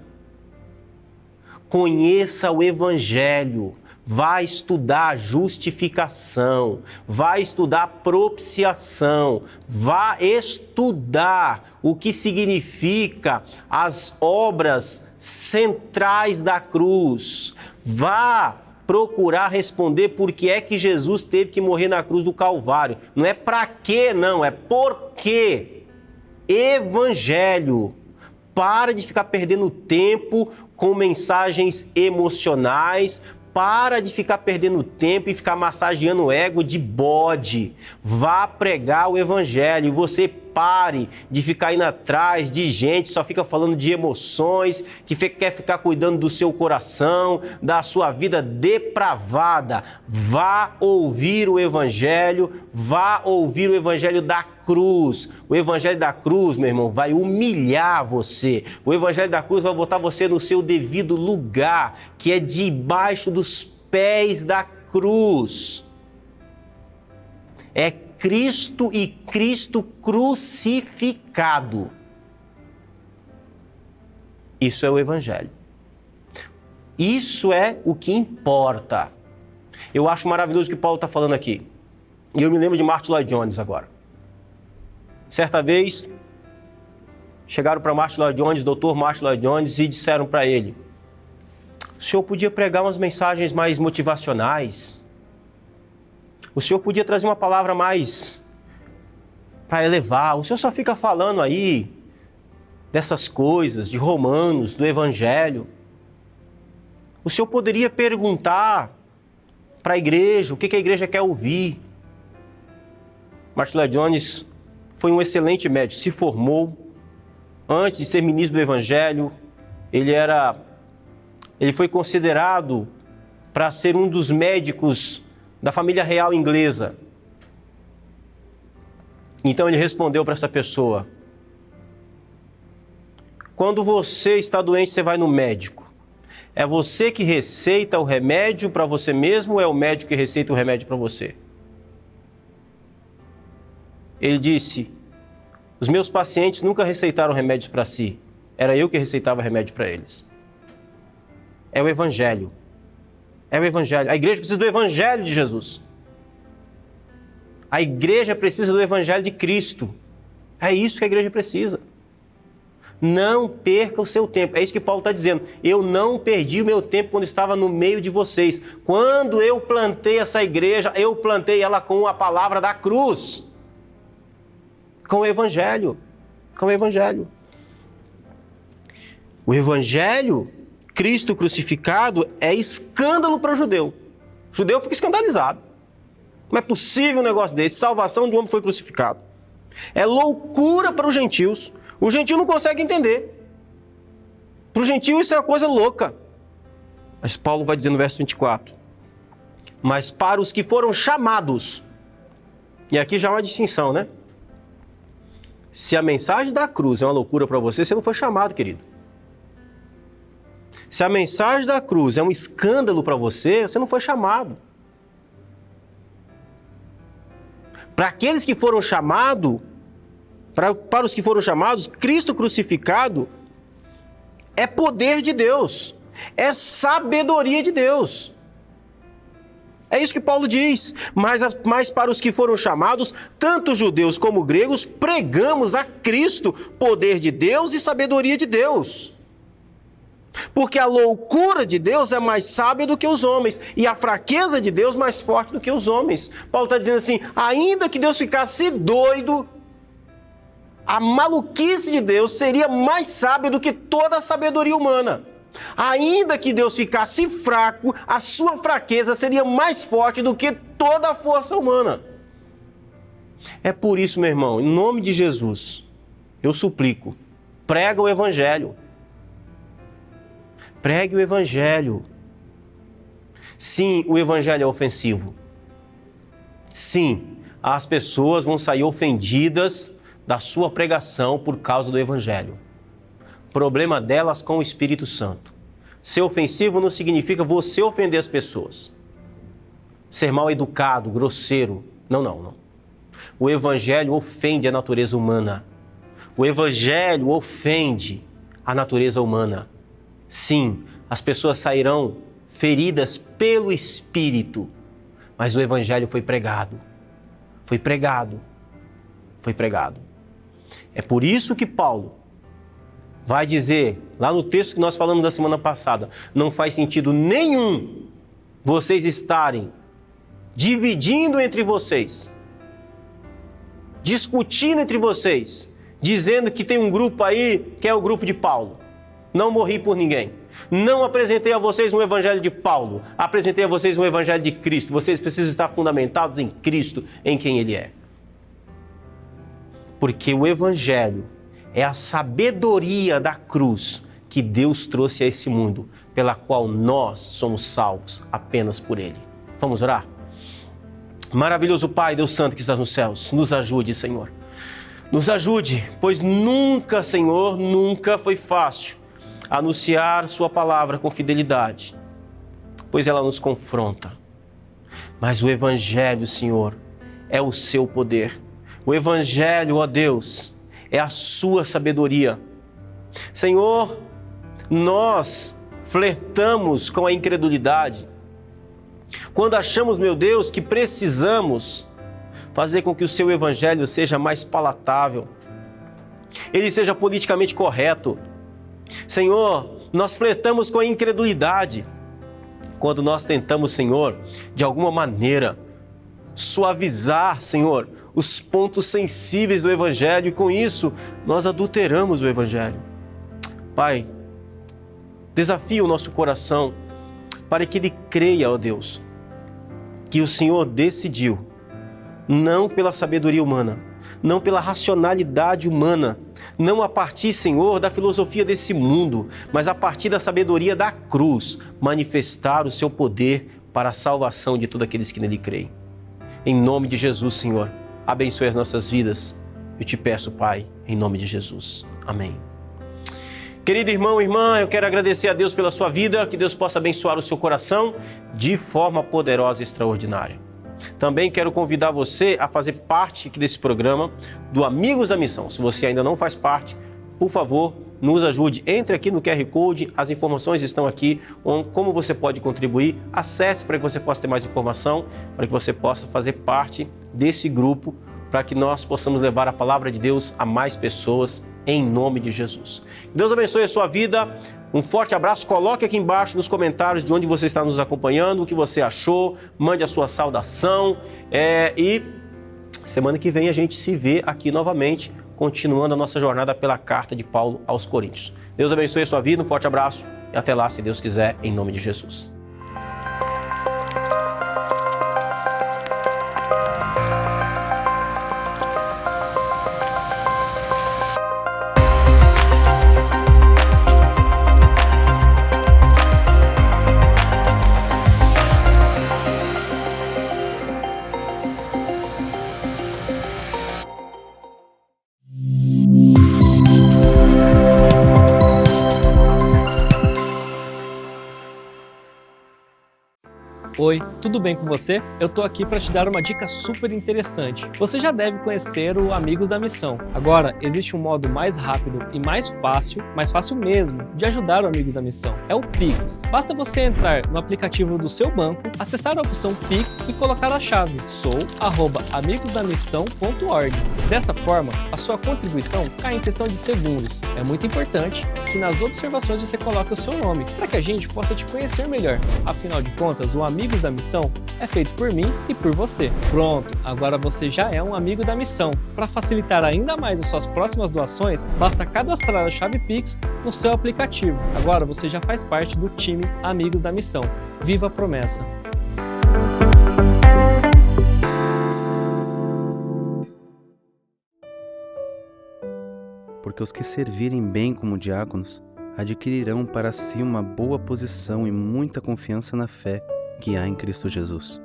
Conheça o Evangelho, vá estudar justificação, vá estudar propiciação, vá estudar o que significa as obras centrais da cruz, vá procurar responder por que é que Jesus teve que morrer na cruz do Calvário. Não é para quê, não, é por quê. Evangelho. Para de ficar perdendo tempo com mensagens emocionais. Para de ficar perdendo tempo e ficar massageando o ego de bode. Vá pregar o Evangelho. E você pare de ficar indo atrás de gente que só fica falando de emoções, que quer ficar cuidando do seu coração, da sua vida depravada. Vá ouvir o Evangelho, vá ouvir o Evangelho da cruz. O Evangelho da cruz, meu irmão, vai humilhar você. O Evangelho da cruz vai botar você no seu devido lugar, que é debaixo dos pés da cruz. É Cristo e Cristo crucificado. Isso é o Evangelho. Isso é o que importa. Eu acho maravilhoso o que Paulo está falando aqui. E eu me lembro de Martin Lloyd Jones agora. Certa vez, chegaram para Martin Lloyd Jones, Dr. Martin Lloyd Jones, e disseram para ele: o senhor podia pregar umas mensagens mais motivacionais? O senhor podia trazer uma palavra mais para elevar? O senhor só fica falando aí dessas coisas, de Romanos, do Evangelho. O senhor poderia perguntar para a igreja o que a igreja quer ouvir. Martin Lloyd Jones foi um excelente médico, se formou. Antes de ser ministro do Evangelho, ele foi considerado para ser um dos médicos da família real inglesa. Então ele respondeu para essa pessoa: quando você está doente, você vai no médico. É você que receita o remédio para você mesmo ou é o médico que receita o remédio para você? Ele disse: os meus pacientes nunca receitaram remédios para si. Era eu que receitava remédio para eles. É o Evangelho. É o Evangelho. A igreja precisa do Evangelho de Jesus. A igreja precisa do Evangelho de Cristo. É isso que a igreja precisa. Não perca o seu tempo. É isso que Paulo está dizendo. Eu não perdi o meu tempo quando estava no meio de vocês. Quando eu plantei essa igreja, eu plantei ela com a palavra da cruz. Com o Evangelho. Com o Evangelho. O Evangelho, Cristo crucificado, é escândalo para o judeu. O judeu fica escandalizado. Como é possível um negócio desse? Salvação de um homem foi crucificado. É loucura para os gentios. O gentio não consegue entender. Para o gentio isso é uma coisa louca. Mas Paulo vai dizer no verso 24: mas para os que foram chamados, e aqui já é uma distinção, né? Se a mensagem da cruz é uma loucura para você, você não foi chamado, querido. Se a mensagem da cruz é um escândalo para você, você não foi chamado. Para aqueles que foram chamados, para os que foram chamados, Cristo crucificado é poder de Deus, é sabedoria de Deus. É isso que Paulo diz. Mas para os que foram chamados, tanto judeus como gregos, pregamos a Cristo, poder de Deus e sabedoria de Deus. Porque a loucura de Deus é mais sábia do que os homens, e a fraqueza de Deus mais forte do que os homens. Paulo está dizendo assim: ainda que Deus ficasse doido, a maluquice de Deus seria mais sábia do que toda a sabedoria humana. Ainda que Deus ficasse fraco, a sua fraqueza seria mais forte do que toda a força humana. É por isso, meu irmão, em nome de Jesus, eu suplico, prega o Evangelho. Pregue o Evangelho. Sim, o Evangelho é ofensivo. Sim, as pessoas vão sair ofendidas da sua pregação por causa do Evangelho. Problema delas com o Espírito Santo. Ser ofensivo não significa você ofender as pessoas. Ser mal educado, grosseiro. Não. O Evangelho ofende a natureza humana. O Evangelho ofende a natureza humana. Sim, as pessoas sairão feridas pelo Espírito, mas o Evangelho foi pregado. Foi pregado. É por isso que Paulo vai dizer, lá no texto que nós falamos da semana passada, não faz sentido nenhum vocês estarem dividindo entre vocês, discutindo entre vocês, dizendo que tem um grupo aí que é o grupo de Paulo. Não morri por ninguém. Não apresentei a vocês um evangelho de Paulo. Apresentei a vocês um evangelho de Cristo. Vocês precisam estar fundamentados em Cristo, em quem Ele é. Porque o evangelho é a sabedoria da cruz que Deus trouxe a esse mundo, pela qual nós somos salvos apenas por Ele. Vamos orar? Maravilhoso Pai, Deus Santo que está nos céus, nos ajude, Senhor. Nos ajude, pois nunca, Senhor, nunca foi fácil anunciar Sua palavra com fidelidade, pois ela nos confronta. Mas o Evangelho, Senhor, é o Seu poder. O Evangelho, ó Deus, é a Sua sabedoria. Senhor, nós flertamos com a incredulidade quando achamos, meu Deus, que precisamos fazer com que o Seu Evangelho seja mais palatável, ele seja politicamente correto. Senhor, nós flertamos com a incredulidade quando nós tentamos, Senhor, de alguma maneira, suavizar, Senhor, os pontos sensíveis do Evangelho e com isso nós adulteramos o Evangelho. Pai, desafia o nosso coração para que ele creia, ó Deus, que o Senhor decidiu, não pela sabedoria humana, não pela racionalidade humana, não a partir, Senhor, da filosofia desse mundo, mas a partir da sabedoria da cruz, manifestar o Seu poder para a salvação de todos aqueles que nele creem. Em nome de Jesus, Senhor, abençoe as nossas vidas. Eu te peço, Pai, em nome de Jesus. Amém. Querido irmão e irmã, eu quero agradecer a Deus pela sua vida, que Deus possa abençoar o seu coração de forma poderosa e extraordinária. Também quero convidar você a fazer parte aqui desse programa do Amigos da Missão. Se você ainda não faz parte, por favor, nos ajude. Entre aqui no QR Code, as informações estão aqui, como você pode contribuir. Acesse para que você possa ter mais informação, para que você possa fazer parte desse grupo, para que nós possamos levar a palavra de Deus a mais pessoas, em nome de Jesus. Deus abençoe a sua vida. Um forte abraço. Coloque aqui embaixo nos comentários de onde você está nos acompanhando, o que você achou. Mande a sua saudação. E semana que vem a gente se vê aqui novamente, continuando a nossa jornada pela carta de Paulo aos Coríntios. Deus abençoe a sua vida. Um forte abraço. E até lá, se Deus quiser, em nome de Jesus. Oi, tudo bem com você? Eu tô aqui para te dar uma dica super interessante. Você já deve conhecer o Amigos da Missão. Agora, existe um modo mais rápido e mais fácil mesmo, de ajudar o Amigos da Missão. É o Pix. Basta você entrar no aplicativo do seu banco, acessar a opção Pix e colocar a chave sou@amigosdamissão.org. Dessa forma, a sua contribuição cai em questão de segundos. É muito importante que nas observações você coloque o seu nome, para que a gente possa te conhecer melhor. Afinal de contas, o Amigos Amigos da Missão é feito por mim e por você. Pronto, agora você já é um amigo da missão. Para facilitar ainda mais as suas próximas doações, basta cadastrar a chave Pix no seu aplicativo. Agora você já faz parte do time Amigos da Missão. Viva a promessa! Porque os que servirem bem como diáconos adquirirão para si uma boa posição e muita confiança na fé que há em Cristo Jesus.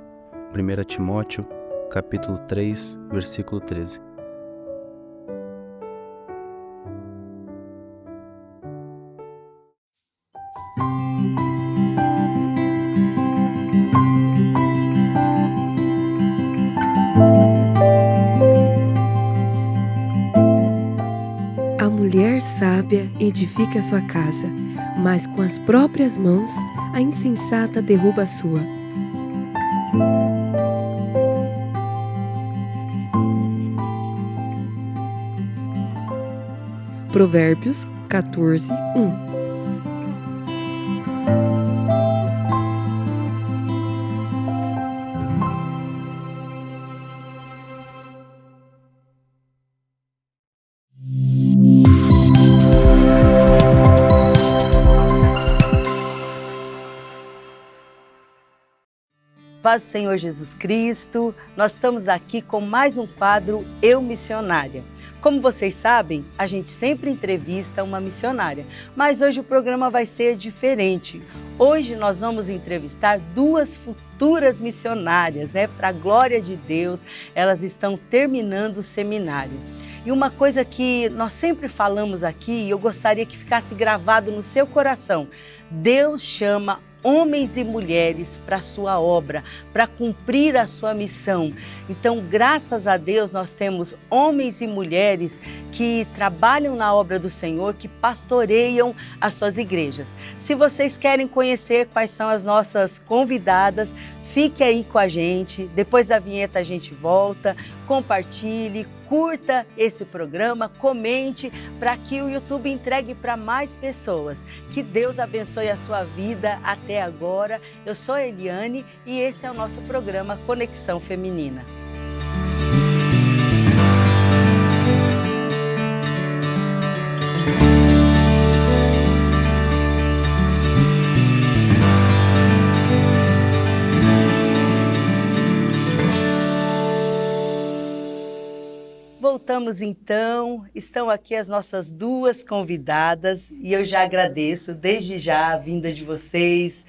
1 Timóteo, capítulo 3, versículo 13. A mulher sábia edifica sua casa, mas com as próprias mãos a insensata derruba a sua. Provérbios 14, 1. Paz do Senhor Jesus Cristo, nós estamos aqui com mais um quadro Eu Missionária. Como vocês sabem, a gente sempre entrevista uma missionária, mas hoje o programa vai ser diferente. Hoje nós vamos entrevistar duas futuras missionárias, para a glória de Deus, elas estão terminando o seminário. E uma coisa que nós sempre falamos aqui, e eu gostaria que ficasse gravado no seu coração: Deus chama homens e mulheres para a sua obra, para cumprir a sua missão. Então, graças a Deus, nós temos homens e mulheres que trabalham na obra do Senhor, que pastoreiam as suas igrejas. Se vocês querem conhecer quais são as nossas convidadas, fique aí com a gente, depois da vinheta a gente volta, compartilhe, curta esse programa, comente para que o YouTube entregue para mais pessoas. Que Deus abençoe a sua vida até agora. Eu sou a Eliane e esse é o nosso programa Conexão Feminina. Voltamos então, estão aqui as nossas duas convidadas e eu já agradeço desde já a vinda de vocês,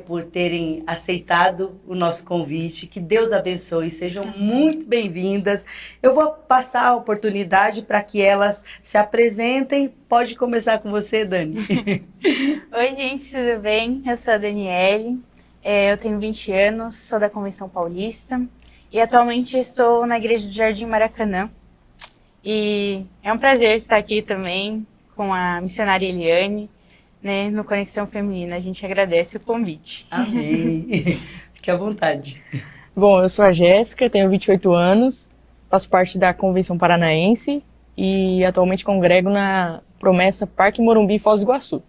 por terem aceitado o nosso convite. Que Deus abençoe, sejam muito bem-vindas. Eu vou passar a oportunidade para que elas se apresentem. Pode começar com você, Dani. Oi, gente, tudo bem? Eu sou a Daniele, eu tenho 20 anos, sou da Convenção Paulista e atualmente estou na Igreja do Jardim Maracanã. E é um prazer estar aqui também com a missionária Eliane, no Conexão Feminina. A gente agradece o convite. Amém. Fique à vontade. Bom, eu sou a Jéssica, tenho 28 anos, faço parte da Convenção Paranaense e atualmente congrego na Promessa Parque Morumbi, Foz do Iguaçu.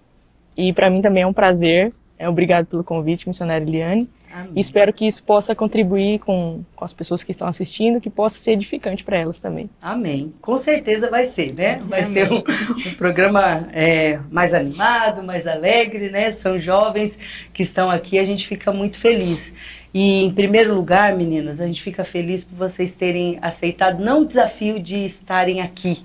E para mim também é um prazer. Obrigado pelo convite, missionária Eliane. Amém. E espero que isso possa contribuir com as pessoas que estão assistindo, que possa ser edificante para elas também. Amém. Com certeza vai ser, Vai ser um programa mais animado, mais alegre, São jovens que estão aqui, a gente fica muito feliz. E, em primeiro lugar, meninas, a gente fica feliz por vocês terem aceitado, não o desafio de estarem aqui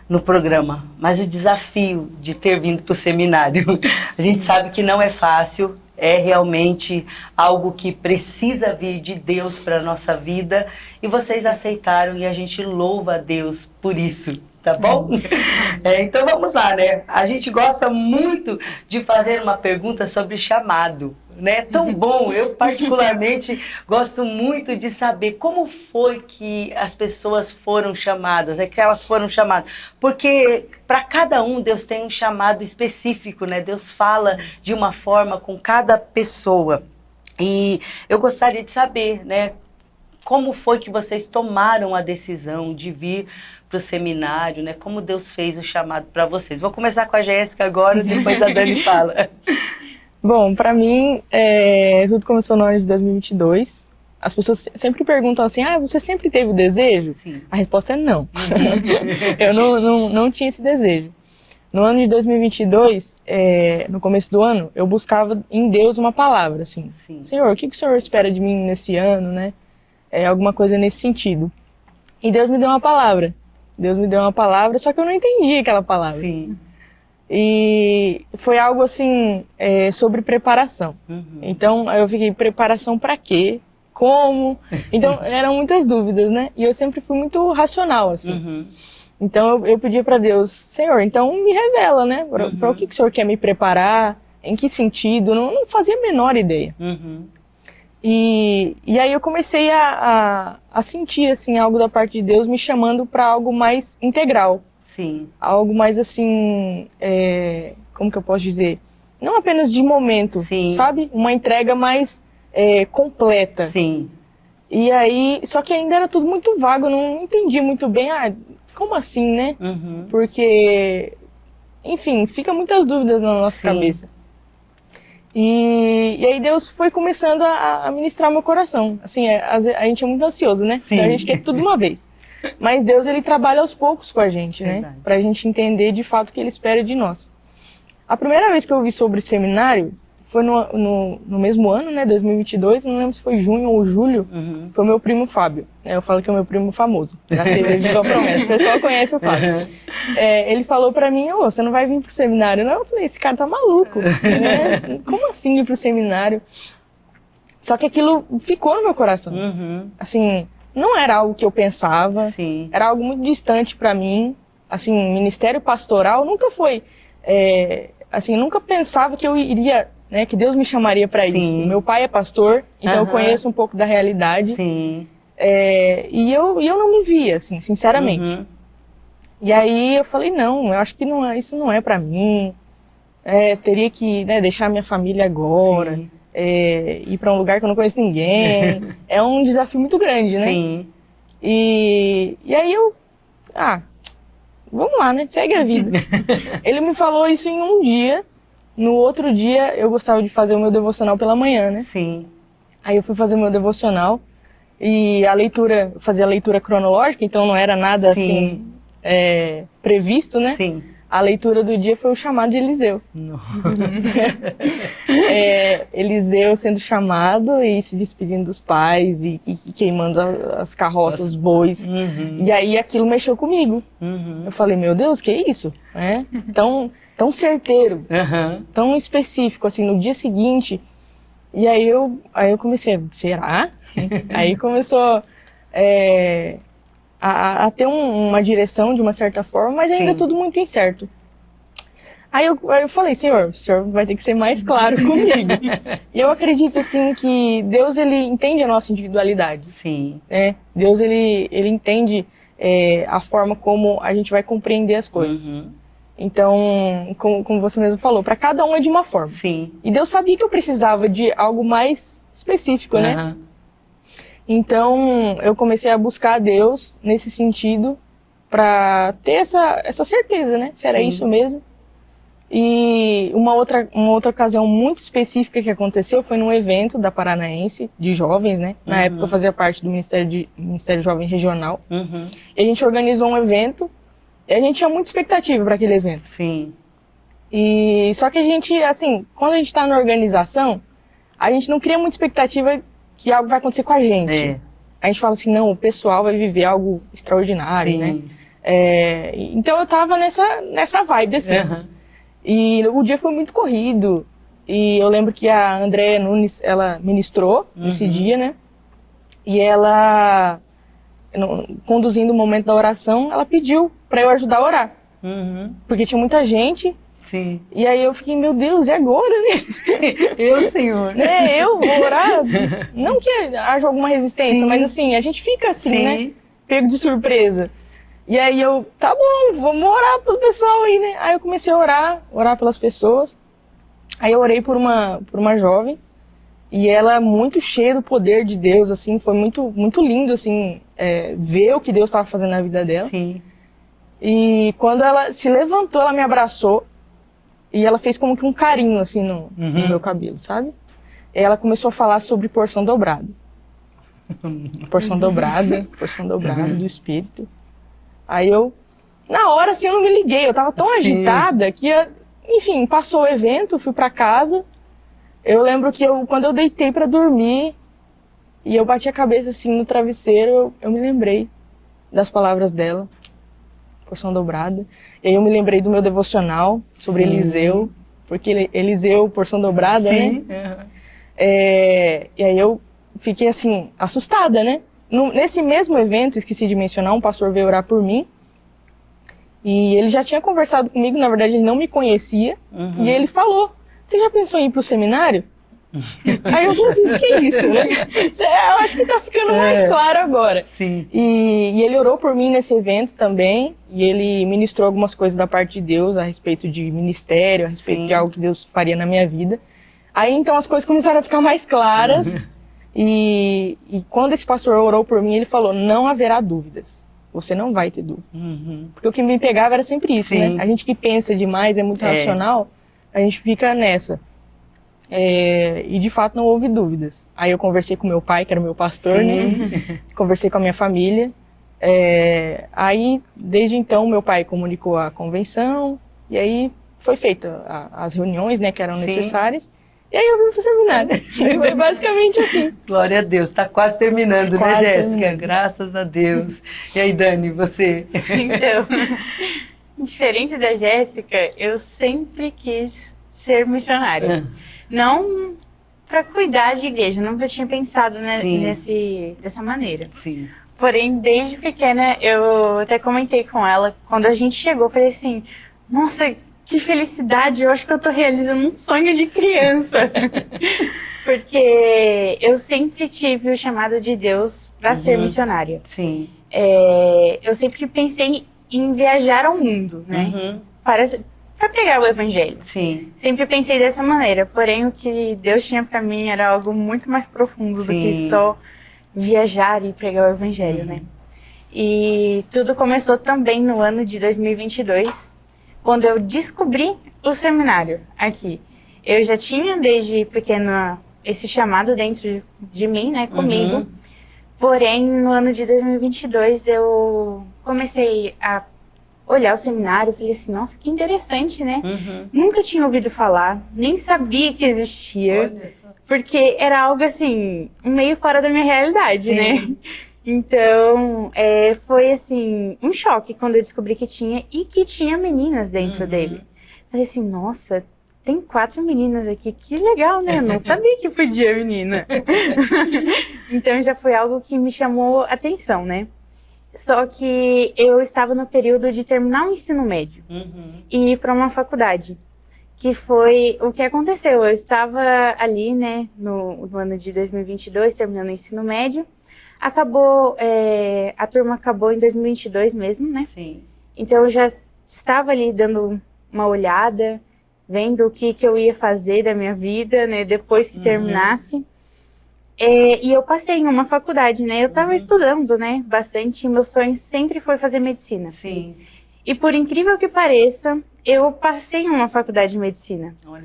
no programa, mas o desafio de ter vindo para o seminário. A gente sabe que não é fácil, é realmente algo que precisa vir de Deus para a nossa vida, e vocês aceitaram e a gente louva a Deus por isso, tá bom? Então vamos lá, A gente gosta muito de fazer uma pergunta sobre chamado, Tão bom, eu particularmente gosto muito de saber como foi que as pessoas foram chamadas, que elas foram chamadas, porque para cada um Deus tem um chamado específico, Deus fala de uma forma com cada pessoa. E eu gostaria de saber, como foi que vocês tomaram a decisão de vir para o seminário, como Deus fez o chamado para vocês. Vou começar com a Jéssica agora, depois a Dani fala. Bom, pra mim, tudo começou no ano de 2022. As pessoas sempre perguntam assim, você sempre teve o desejo? Sim. A resposta é não. Eu não tinha esse desejo. No ano de 2022, no começo do ano, eu buscava em Deus uma palavra, assim. Sim. Senhor, o que o Senhor espera de mim nesse ano, né? Alguma coisa nesse sentido. E Deus me deu uma palavra. Deus me deu uma palavra, só que eu não entendi aquela palavra. Sim. E foi algo assim, sobre preparação. Então eu fiquei, preparação para quê? Como? Então eram muitas dúvidas, né? E eu sempre fui muito racional, assim. Então eu pedia para Deus, Senhor, então me revela, né? Para o que o Senhor quer me preparar? Em que sentido? Não fazia a menor ideia. E aí eu comecei a sentir, assim, algo da parte de Deus me chamando para algo mais integral. Sim. Algo mais assim, como que eu posso dizer? Não apenas de momento, sabe? Uma entrega mais completa. Sim. E aí, só que ainda era tudo muito vago, eu não entendi muito bem, como assim, né? Porque, enfim, fica muitas dúvidas na nossa cabeça. E aí Deus foi começando a ministrar meu coração. Assim, a gente é muito ansioso, né? Sim. A gente quer tudo de uma vez. Mas Deus, ele trabalha aos poucos com a gente, né? Pra gente entender de fato o que ele espera de nós. A primeira vez que eu ouvi sobre seminário foi no mesmo ano, né? 2022, não lembro se foi junho ou julho. Foi o meu primo Fábio. Eu falo que é o meu primo famoso, da TV Viva Promessa. O pessoal conhece o Fábio. Ele falou pra mim, você não vai vir pro seminário, não? Eu falei, esse cara tá maluco, né? Como assim ir pro seminário? Só que aquilo ficou no meu coração. Assim, não era algo que eu pensava, era algo muito distante pra mim. Assim, ministério pastoral nunca foi, assim, nunca pensava que eu iria, né, que Deus me chamaria para isso. Meu pai é pastor, então eu conheço um pouco da realidade. E eu não me via, assim, sinceramente. E aí eu falei, não, eu acho que isso não é para mim. Teria que, né, deixar minha família agora, ir para um lugar que eu não conheço ninguém. É um desafio muito grande, né? E aí eu, vamos lá, né? Segue a vida. Ele me falou isso em um dia. No outro dia, eu gostava de fazer o meu devocional pela manhã, né? Aí eu fui fazer o meu devocional. E eu fazia a leitura cronológica, então não era nada assim previsto, né? A leitura do dia foi o chamado de Eliseu. Eliseu sendo chamado e se despedindo dos pais e queimando as carroças, os bois. E aí aquilo mexeu comigo. Eu falei, meu Deus, que é isso? Tão certeiro, tão específico, assim, no dia seguinte. E aí eu comecei, será? Aí começou a ter uma direção de uma certa forma, mas ainda tudo muito incerto. Aí eu falei, Senhor, o Senhor vai ter que ser mais claro comigo. E eu acredito, assim, que Deus, ele entende a nossa individualidade. Deus, ele entende a forma como a gente vai compreender as coisas. Então, como você mesmo falou, para cada um é de uma forma. E Deus sabia que eu precisava de algo mais específico, né? Então, eu comecei a buscar a Deus nesse sentido para ter essa certeza, né? Se era isso mesmo. E uma outra ocasião muito específica que aconteceu foi num evento da Paranaense, de jovens, né? Na época eu fazia parte do Ministério Jovem Regional. E a gente organizou um evento e a gente tinha muita expectativa para aquele evento. E só que a gente, assim, quando a gente está na organização, a gente não cria muita expectativa que algo vai acontecer com a gente. A gente fala assim, não, o pessoal vai viver algo extraordinário, né? Então eu tava nessa vibe, assim. E o dia foi muito corrido. E eu lembro que a Andréia Nunes, ela ministrou nesse dia, né? E ela, conduzindo o momento da oração, ela pediu para eu ajudar a orar. Porque tinha muita gente. E aí eu fiquei, meu Deus, e agora, né? Senhor. Eu vou orar. Não que haja alguma resistência, mas assim, a gente fica assim, né? Pego de surpresa. E aí eu, tá bom, vamos orar pelo pessoal aí, né? Aí eu comecei a orar pelas pessoas. Aí eu orei por uma jovem. E ela muito cheia do poder de Deus, assim, foi muito, muito lindo, assim, ver o que Deus estava fazendo na vida dela. E quando ela se levantou, ela me abraçou. e ela fez como que um carinho, assim, no meu cabelo, sabe? E ela começou a falar sobre porção dobrada. Porção dobrada do Espírito. Aí eu, na hora, assim, eu não me liguei. Eu tava tão agitada que, enfim, passou o evento, fui pra casa. Eu lembro que quando eu deitei pra dormir e eu bati a cabeça, assim, no travesseiro, eu me lembrei das palavras dela. Porção dobrada. E aí eu me lembrei do meu devocional sobre Eliseu. Porque Eliseu, porção dobrada, né? E aí eu fiquei, assim, assustada, né? Nesse mesmo evento, esqueci de mencionar, um pastor veio orar por mim. E ele já tinha conversado comigo, na verdade ele não me conhecia. E ele falou, você já pensou em ir pro seminário? Aí eu falei, que é isso, né? Eu acho que tá ficando mais claro agora. Sim. E ele orou por mim nesse evento também. E ele ministrou algumas coisas da parte de Deus a respeito de ministério, a respeito de algo que Deus faria na minha vida. Aí então as coisas começaram a ficar mais claras. E quando esse pastor orou por mim, ele falou, não haverá dúvidas. Você não vai ter dúvida. Porque o que me pegava era sempre isso, né? A gente que pensa demais, é muito racional, a gente fica nessa. E de fato não houve dúvidas. Aí eu conversei com meu pai, que era meu pastor, né? Conversei com a minha família. Aí, desde então, meu pai comunicou a convenção. E aí foi feita as reuniões, né, que eram necessárias. E aí eu vim pro seminário. Foi basicamente assim. Glória a Deus, tá quase terminando, né, Jéssica? Graças a Deus. E aí, Dani, você? Então, diferente da Jéssica, eu sempre quis ser missionária. Não para cuidar de igreja, nunca tinha pensado dessa maneira. Sim. Porém, desde pequena, eu até comentei com ela, quando a gente chegou, eu falei assim, nossa, que felicidade, eu acho que eu tô realizando um sonho de criança. Porque eu sempre tive o chamado de Deus para ser missionária. Sim. Eu sempre pensei em viajar ao mundo, né? Para pregar o evangelho. Sim. Sempre pensei dessa maneira, porém o que Deus tinha para mim era algo muito mais profundo do que só viajar e pregar o evangelho, né? E tudo começou também no ano de 2022, quando eu descobri o seminário aqui. Eu já tinha desde pequena esse chamado dentro de mim, né, comigo. Porém, no ano de 2022 eu comecei a olhar o seminário e falei assim, nossa, que interessante, né? Nunca tinha ouvido falar, nem sabia que existia, porque era algo assim, meio fora da minha realidade, né? Então, foi assim, um choque quando eu descobri que tinha, e que tinha meninas dentro dele. Falei assim, nossa, tem 4 meninas aqui, que legal, né? Eu não sabia que podia menina. Então já foi algo que me chamou atenção, né? Só que eu estava no período de terminar o ensino médio e ir para uma faculdade, que foi o que aconteceu. Eu estava ali, né, no ano de 2022, terminando o ensino médio. Acabou, a turma acabou em 2022 mesmo, né? Sim. Então eu já estava ali dando uma olhada, vendo o que eu ia fazer da minha vida, né, depois que terminasse. E eu passei em uma faculdade, né? Eu estava estudando, né, bastante, e meu sonho sempre foi fazer medicina. Sim. E por incrível que pareça, eu passei em uma faculdade de medicina. Olha.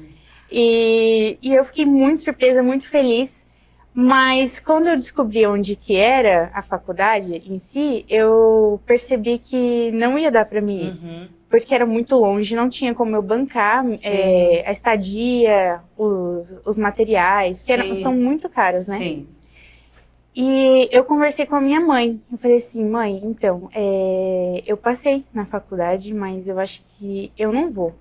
E eu fiquei muito surpresa, muito feliz. Mas quando eu descobri onde que era a faculdade em si, eu percebi que não ia dar para mim ir. Porque era muito longe, não tinha como eu bancar a estadia, os materiais, que são muito caros, né? Sim. E eu conversei com a minha mãe. Eu falei assim, mãe, então, eu passei na faculdade, mas eu acho que eu não vou.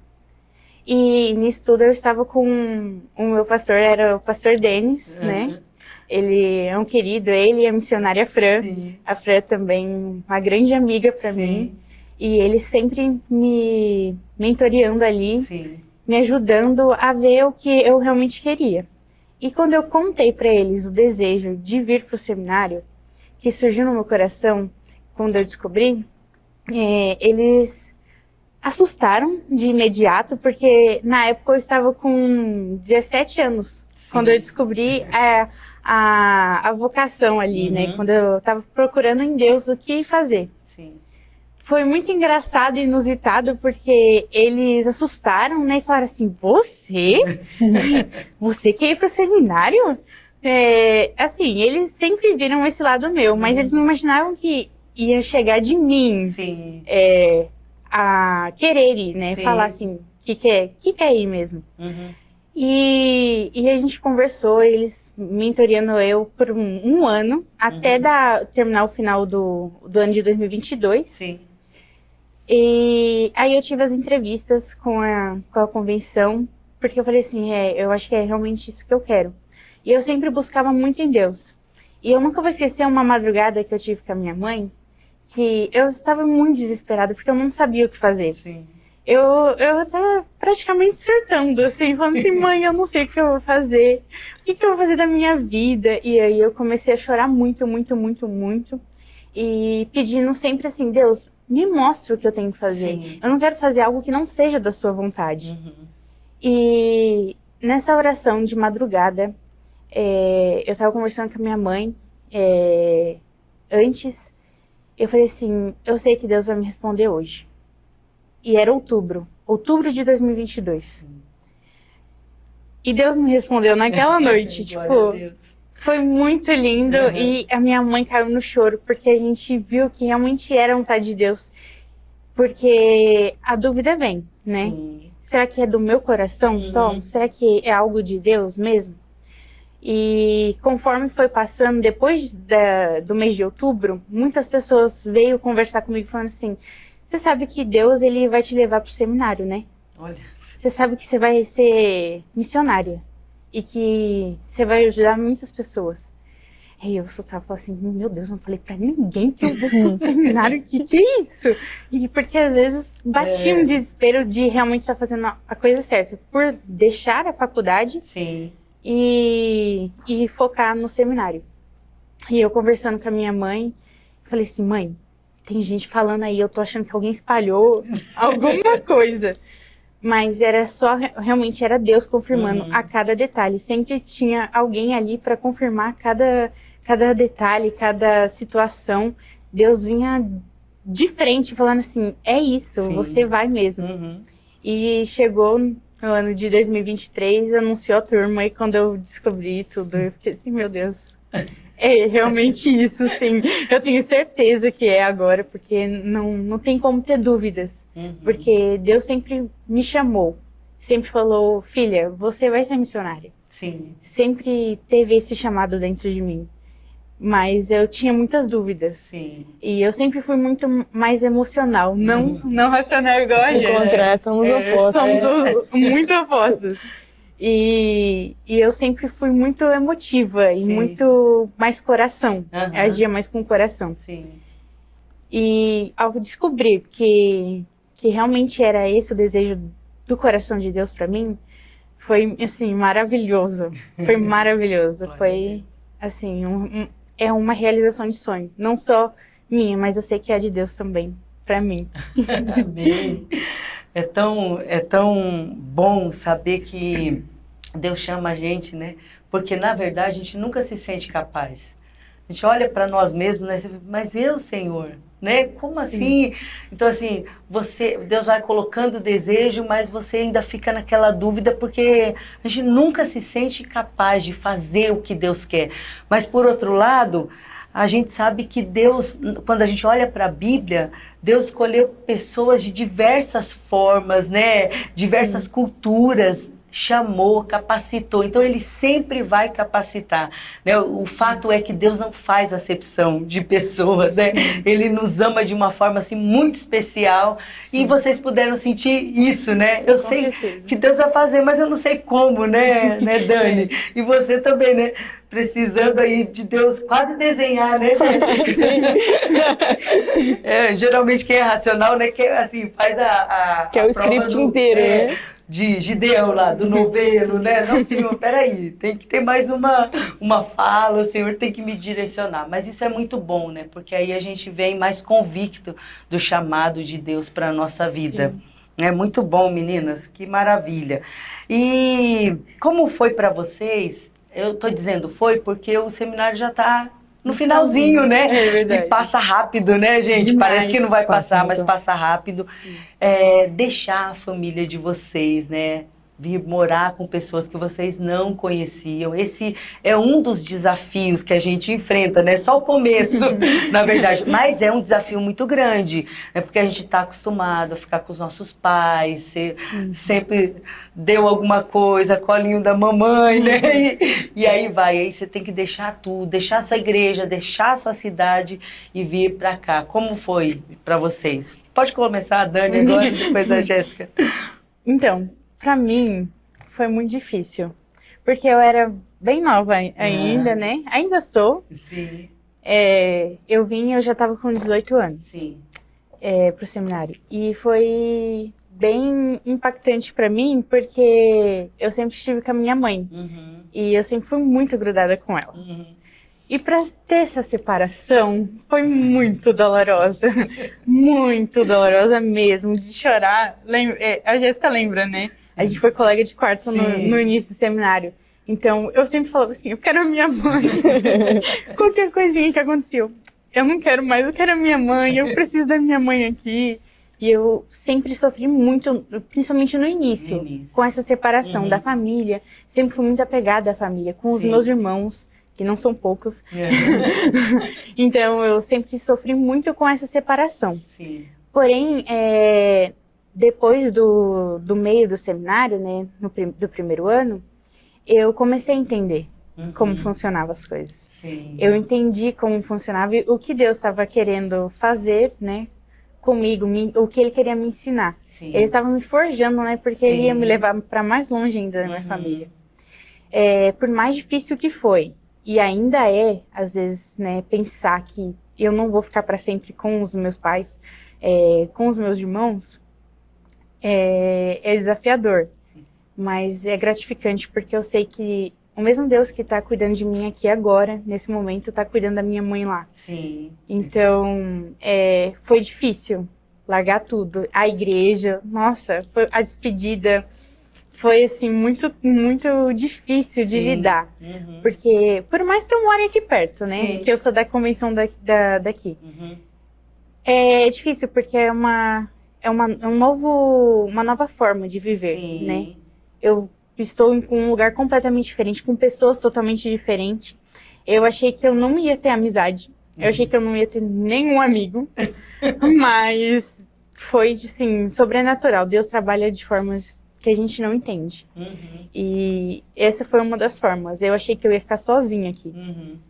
E nisso tudo eu estava com o meu pastor, era o pastor Denis, né? Ele é um querido, ele e a missionária Fran. Sim. A Fran também, uma grande amiga para mim. E ele sempre me mentoreando ali, me ajudando a ver o que eu realmente queria. E quando eu contei para eles o desejo de vir para o seminário, que surgiu no meu coração quando eu descobri, eles assustaram de imediato, porque na época eu estava com 17 anos, quando eu descobri a vocação ali, né? Quando eu estava procurando em Deus o que fazer. foi muito engraçado e inusitado, porque eles assustaram, né? E falaram assim, você? Você quer ir pro seminário? Assim, eles sempre viram esse lado meu, mas eles não imaginavam que ia chegar de mim a querer ir, né? Sim. Falar assim, que quer ir mesmo. E a gente conversou, eles mentoreando eu por um ano, até terminar o final do ano de 2022. Sim. E aí eu tive as entrevistas com a convenção, porque eu falei assim, eu acho que é realmente isso que eu quero. E eu sempre buscava muito em Deus. E eu nunca vou esquecer uma madrugada que eu tive com a minha mãe, que eu estava muito desesperada, porque eu não sabia o que fazer. Sim. Eu estava praticamente surtando, assim, falando assim, mãe, eu não sei o que eu vou fazer, o que eu vou fazer da minha vida? E aí eu comecei a chorar muito, muito, muito, muito, e pedindo sempre assim, Deus, me mostra o que eu tenho que fazer. Sim. Eu não quero fazer algo que não seja da sua vontade. E nessa oração de madrugada, eu estava conversando com a minha mãe antes, eu falei assim, eu sei que Deus vai me responder hoje. E era outubro de 2022. E Deus me respondeu naquela noite, tipo, foi muito lindo. E a minha mãe caiu no choro, porque a gente viu que realmente era a vontade de Deus. Porque a dúvida vem, né? Sim. Será que é do meu coração só? Será que é algo de Deus mesmo? E conforme foi passando, depois do mês de outubro, muitas pessoas veio conversar comigo falando assim, você sabe que Deus ele vai te levar para o seminário, né? Olha. Você sabe que você vai ser missionária e que você vai ajudar muitas pessoas. Aí eu só tava falando assim, meu Deus, eu não falei pra ninguém que eu vou pro seminário, que é isso? E porque às vezes batia um desespero de realmente estar fazendo a coisa certa, por deixar a faculdade. Sim. E focar no seminário. E eu conversando com a minha mãe, falei assim, mãe, tem gente falando aí, eu tô achando que alguém espalhou alguma coisa. Mas era só, realmente era Deus confirmando a cada detalhe. Sempre tinha alguém ali para confirmar cada detalhe, cada situação. Deus vinha de frente falando assim, é isso, você vai mesmo. E chegou no ano de 2023, anunciou a turma, e quando eu descobri tudo, eu fiquei assim, meu Deus, é realmente isso, sim. Eu tenho certeza que é agora, porque não tem como ter dúvidas. Porque Deus sempre me chamou, sempre falou, filha, você vai ser missionária. Sim. Sempre teve esse chamado dentro de mim. Mas eu tinha muitas dúvidas. Sim. E eu sempre fui muito mais emocional, não racional igual a gente. Encontrar, somos opostos. Somos muito opostos. E eu sempre fui muito emotiva e muito mais coração. Agia mais com o coração. Sim. E ao descobrir que realmente era esse o desejo do coração de Deus para mim, foi assim, maravilhoso. Foi maravilhoso. Foi assim, é uma realização de sonho. Não só minha, mas eu sei que é de Deus também, para mim. Amém. É tão bom saber que Deus chama a gente, né? Porque, na verdade, a gente nunca se sente capaz. A gente olha para nós mesmos, né? Mas eu, Senhor, né? Como assim? Então, assim, Deus vai colocando desejo, mas você ainda fica naquela dúvida, porque a gente nunca se sente capaz de fazer o que Deus quer. Mas, por outro lado, a gente sabe que Deus, quando a gente olha para a Bíblia, Deus escolheu pessoas de diversas formas, né? Diversas culturas, chamou, capacitou. Então Ele sempre vai capacitar, né? O fato é que Deus não faz acepção de pessoas, né? Ele nos ama de uma forma assim muito especial. E vocês puderam sentir isso, né? Eu sei que Deus vai fazer, mas eu não sei como, né, Dani? E você também, né? Precisando aí de Deus quase desenhar, né? Geralmente quem é racional, né? Que assim, faz que é o script inteiro, né? De Gideão lá, do novelo, né? Não, Senhor, peraí, tem que ter mais uma fala, o Senhor tem que me direcionar. Mas isso é muito bom, né? Porque aí a gente vem mais convicto do chamado de Deus para a nossa vida. Sim. É muito bom, meninas, que maravilha. E como foi para vocês? Eu estou dizendo foi porque o seminário já está no finalzinho, né? É verdade. E passa rápido, né, gente? Demais. Parece que não vai passar, mas então. passa rápido. Deixar a família de vocês, né? Vir morar com pessoas que vocês não conheciam. Esse é um dos desafios que a gente enfrenta, né? Só o começo, na verdade. Mas é um desafio muito grande, né? Porque a gente está acostumado a ficar com os nossos pais, sempre deu alguma coisa, colinho da mamãe, né? E aí vai, aí você tem que deixar tudo, deixar a sua igreja, deixar a sua cidade e vir para cá. Como foi para vocês? Pode começar a Dani agora, depois a Jéssica. Então, pra mim, foi muito difícil. Porque eu era bem nova ainda, né? Ainda sou. Sim. Eu já tava com 18 anos. Sim. Pro seminário. E foi bem impactante pra mim, porque eu sempre estive com a minha mãe. Uhum. E eu sempre fui muito grudada com ela. Uhum. E pra ter essa separação, foi muito dolorosa. Muito dolorosa mesmo, de chorar. A Jéssica lembra, né? A gente foi colega de quarto no início do seminário. Então, eu sempre falava assim, eu quero a minha mãe. Qualquer coisinha que aconteceu. Eu não quero mais, eu quero a minha mãe, eu preciso da minha mãe aqui. E eu sempre sofri muito, principalmente no início. Com essa separação da família. Sempre fui muito apegada à família, com os meus irmãos, que não são poucos. Então, eu sempre sofri muito com essa separação. Sim. Porém, depois do meio do seminário, né, do primeiro ano, eu comecei a entender como funcionavam as coisas. Sim. Eu entendi como funcionava e o que Deus estava querendo fazer, né, comigo, o que Ele queria me ensinar. Sim. Ele estava me forjando, né, porque Ele ia me levar para mais longe ainda da minha família. Por mais difícil que foi, e ainda às vezes, né, pensar que eu não vou ficar para sempre com os meus pais, com os meus irmãos, é desafiador, mas é gratificante porque eu sei que o mesmo Deus que está cuidando de mim aqui agora, nesse momento, está cuidando da minha mãe lá. Sim. Então, foi difícil largar tudo. A igreja, nossa, a despedida foi, assim, muito, muito difícil de lidar. Porque, por mais que eu more aqui perto, né, que eu sou da convenção daqui, é difícil porque é uma nova forma de viver, né? Eu estou em um lugar completamente diferente, com pessoas totalmente diferentes. Eu achei que eu não ia ter amizade, eu achei que eu não ia ter nenhum amigo, mas foi, assim, sobrenatural. Deus trabalha de formas que a gente não entende. E essa foi uma das formas. Eu achei que eu ia ficar sozinha aqui,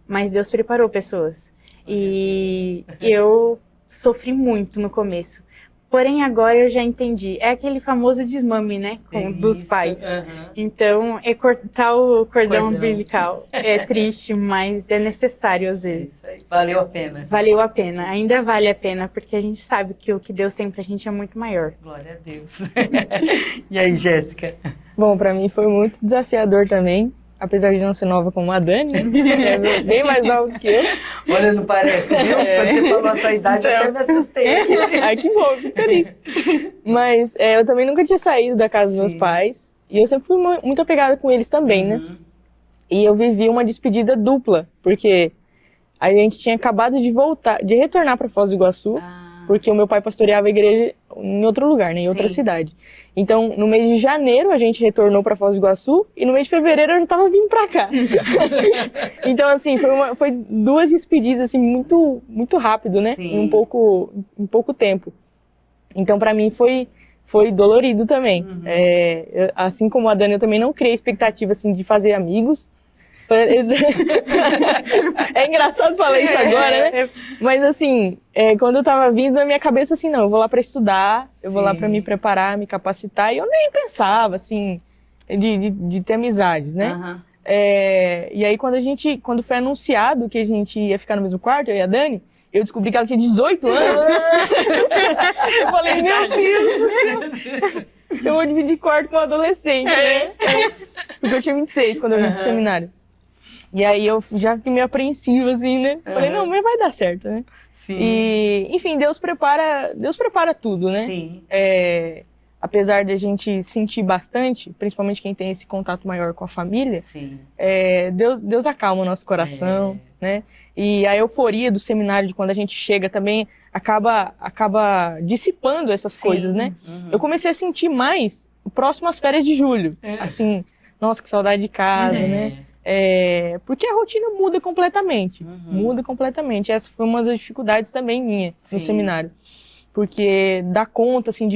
mas Deus preparou pessoas. E eu sofri muito no começo. Porém, agora eu já entendi. É aquele famoso desmame, né? Dos pais. Então, é cortar o cordão umbilical. É triste, mas é necessário às vezes. Valeu a pena. Valeu a pena. Ainda vale a pena, porque a gente sabe que o que Deus tem pra gente é muito maior. Glória a Deus. E aí, Jéssica? Bom, pra mim foi muito desafiador também. Apesar de não ser nova como a Dani, é bem mais nova que eu. Olha, não parece, viu? Quando você falou a sua idade, eu até me assustei. Ai, que bom, fico feliz. Mas eu também nunca tinha saído da casa dos meus pais. E eu sempre fui muito apegada com eles também, né? E eu vivi uma despedida dupla, porque a gente tinha acabado de retornar para Foz do Iguaçu, porque o meu pai pastoreava a igreja em outro lugar, né, em outra cidade. Então, no mês de janeiro, a gente retornou para Foz do Iguaçu, e no mês de fevereiro eu já estava vindo para cá. Então, assim, foi duas despedidas, assim, muito, muito rápido, né, em pouco tempo. Então, para mim, foi dolorido também. Assim como a Dani, eu também não criei expectativa, assim, de fazer amigos. É engraçado falar isso agora, né? Mas assim, quando eu tava vindo na minha cabeça assim, não, eu vou lá pra estudar, eu vou lá pra me preparar, me capacitar, e eu nem pensava assim, de ter amizades, né? E aí quando foi anunciado que a gente ia ficar no mesmo quarto, eu e a Dani, eu descobri que ela tinha 18 anos. Eu falei, meu Deus do céu, eu vou dividir quarto com um adolescente, né? Porque eu tinha 26 quando eu vim pro seminário. E aí eu já fiquei meio apreensiva, assim, né? Falei, não, mas vai dar certo, né? E, enfim, Deus prepara tudo, né? apesar de a gente sentir bastante, principalmente quem tem esse contato maior com a família, Deus acalma o nosso coração, né? E a euforia do seminário, de quando a gente chega também, acaba dissipando essas coisas, né? Eu comecei a sentir mais próximo às férias de julho, assim, nossa, que saudade de casa, né? Porque a rotina muda completamente, Essa foi uma das dificuldades também minha no seminário, porque dá conta, assim,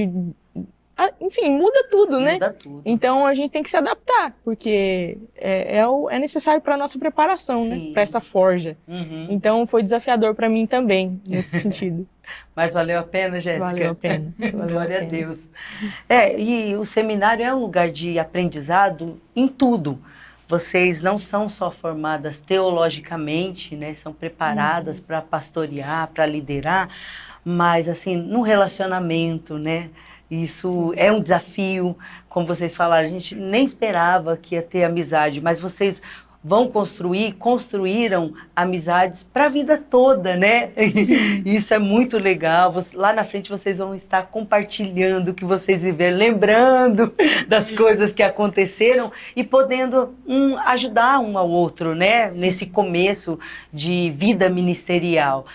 enfim, muda tudo, né? Muda tudo. Então a gente tem que se adaptar, porque é necessário para a nossa preparação, né? Para essa forja. Então foi desafiador para mim também, nesse sentido. Mas valeu a pena, Jéssica? Valeu a pena. Glória a Deus. E o seminário é um lugar de aprendizado em tudo. Vocês não são só formadas teologicamente, né? São preparadas para pastorear, para liderar, mas assim, no relacionamento, né? Isso é um desafio, como vocês falaram, a gente nem esperava que ia ter amizade, mas vocês vão construíram amizades para a vida toda, né? Isso é muito legal. Lá na frente vocês vão estar compartilhando o que vocês viveram, lembrando das coisas que aconteceram e podendo ajudar um ao outro, né? Nesse começo de vida ministerial.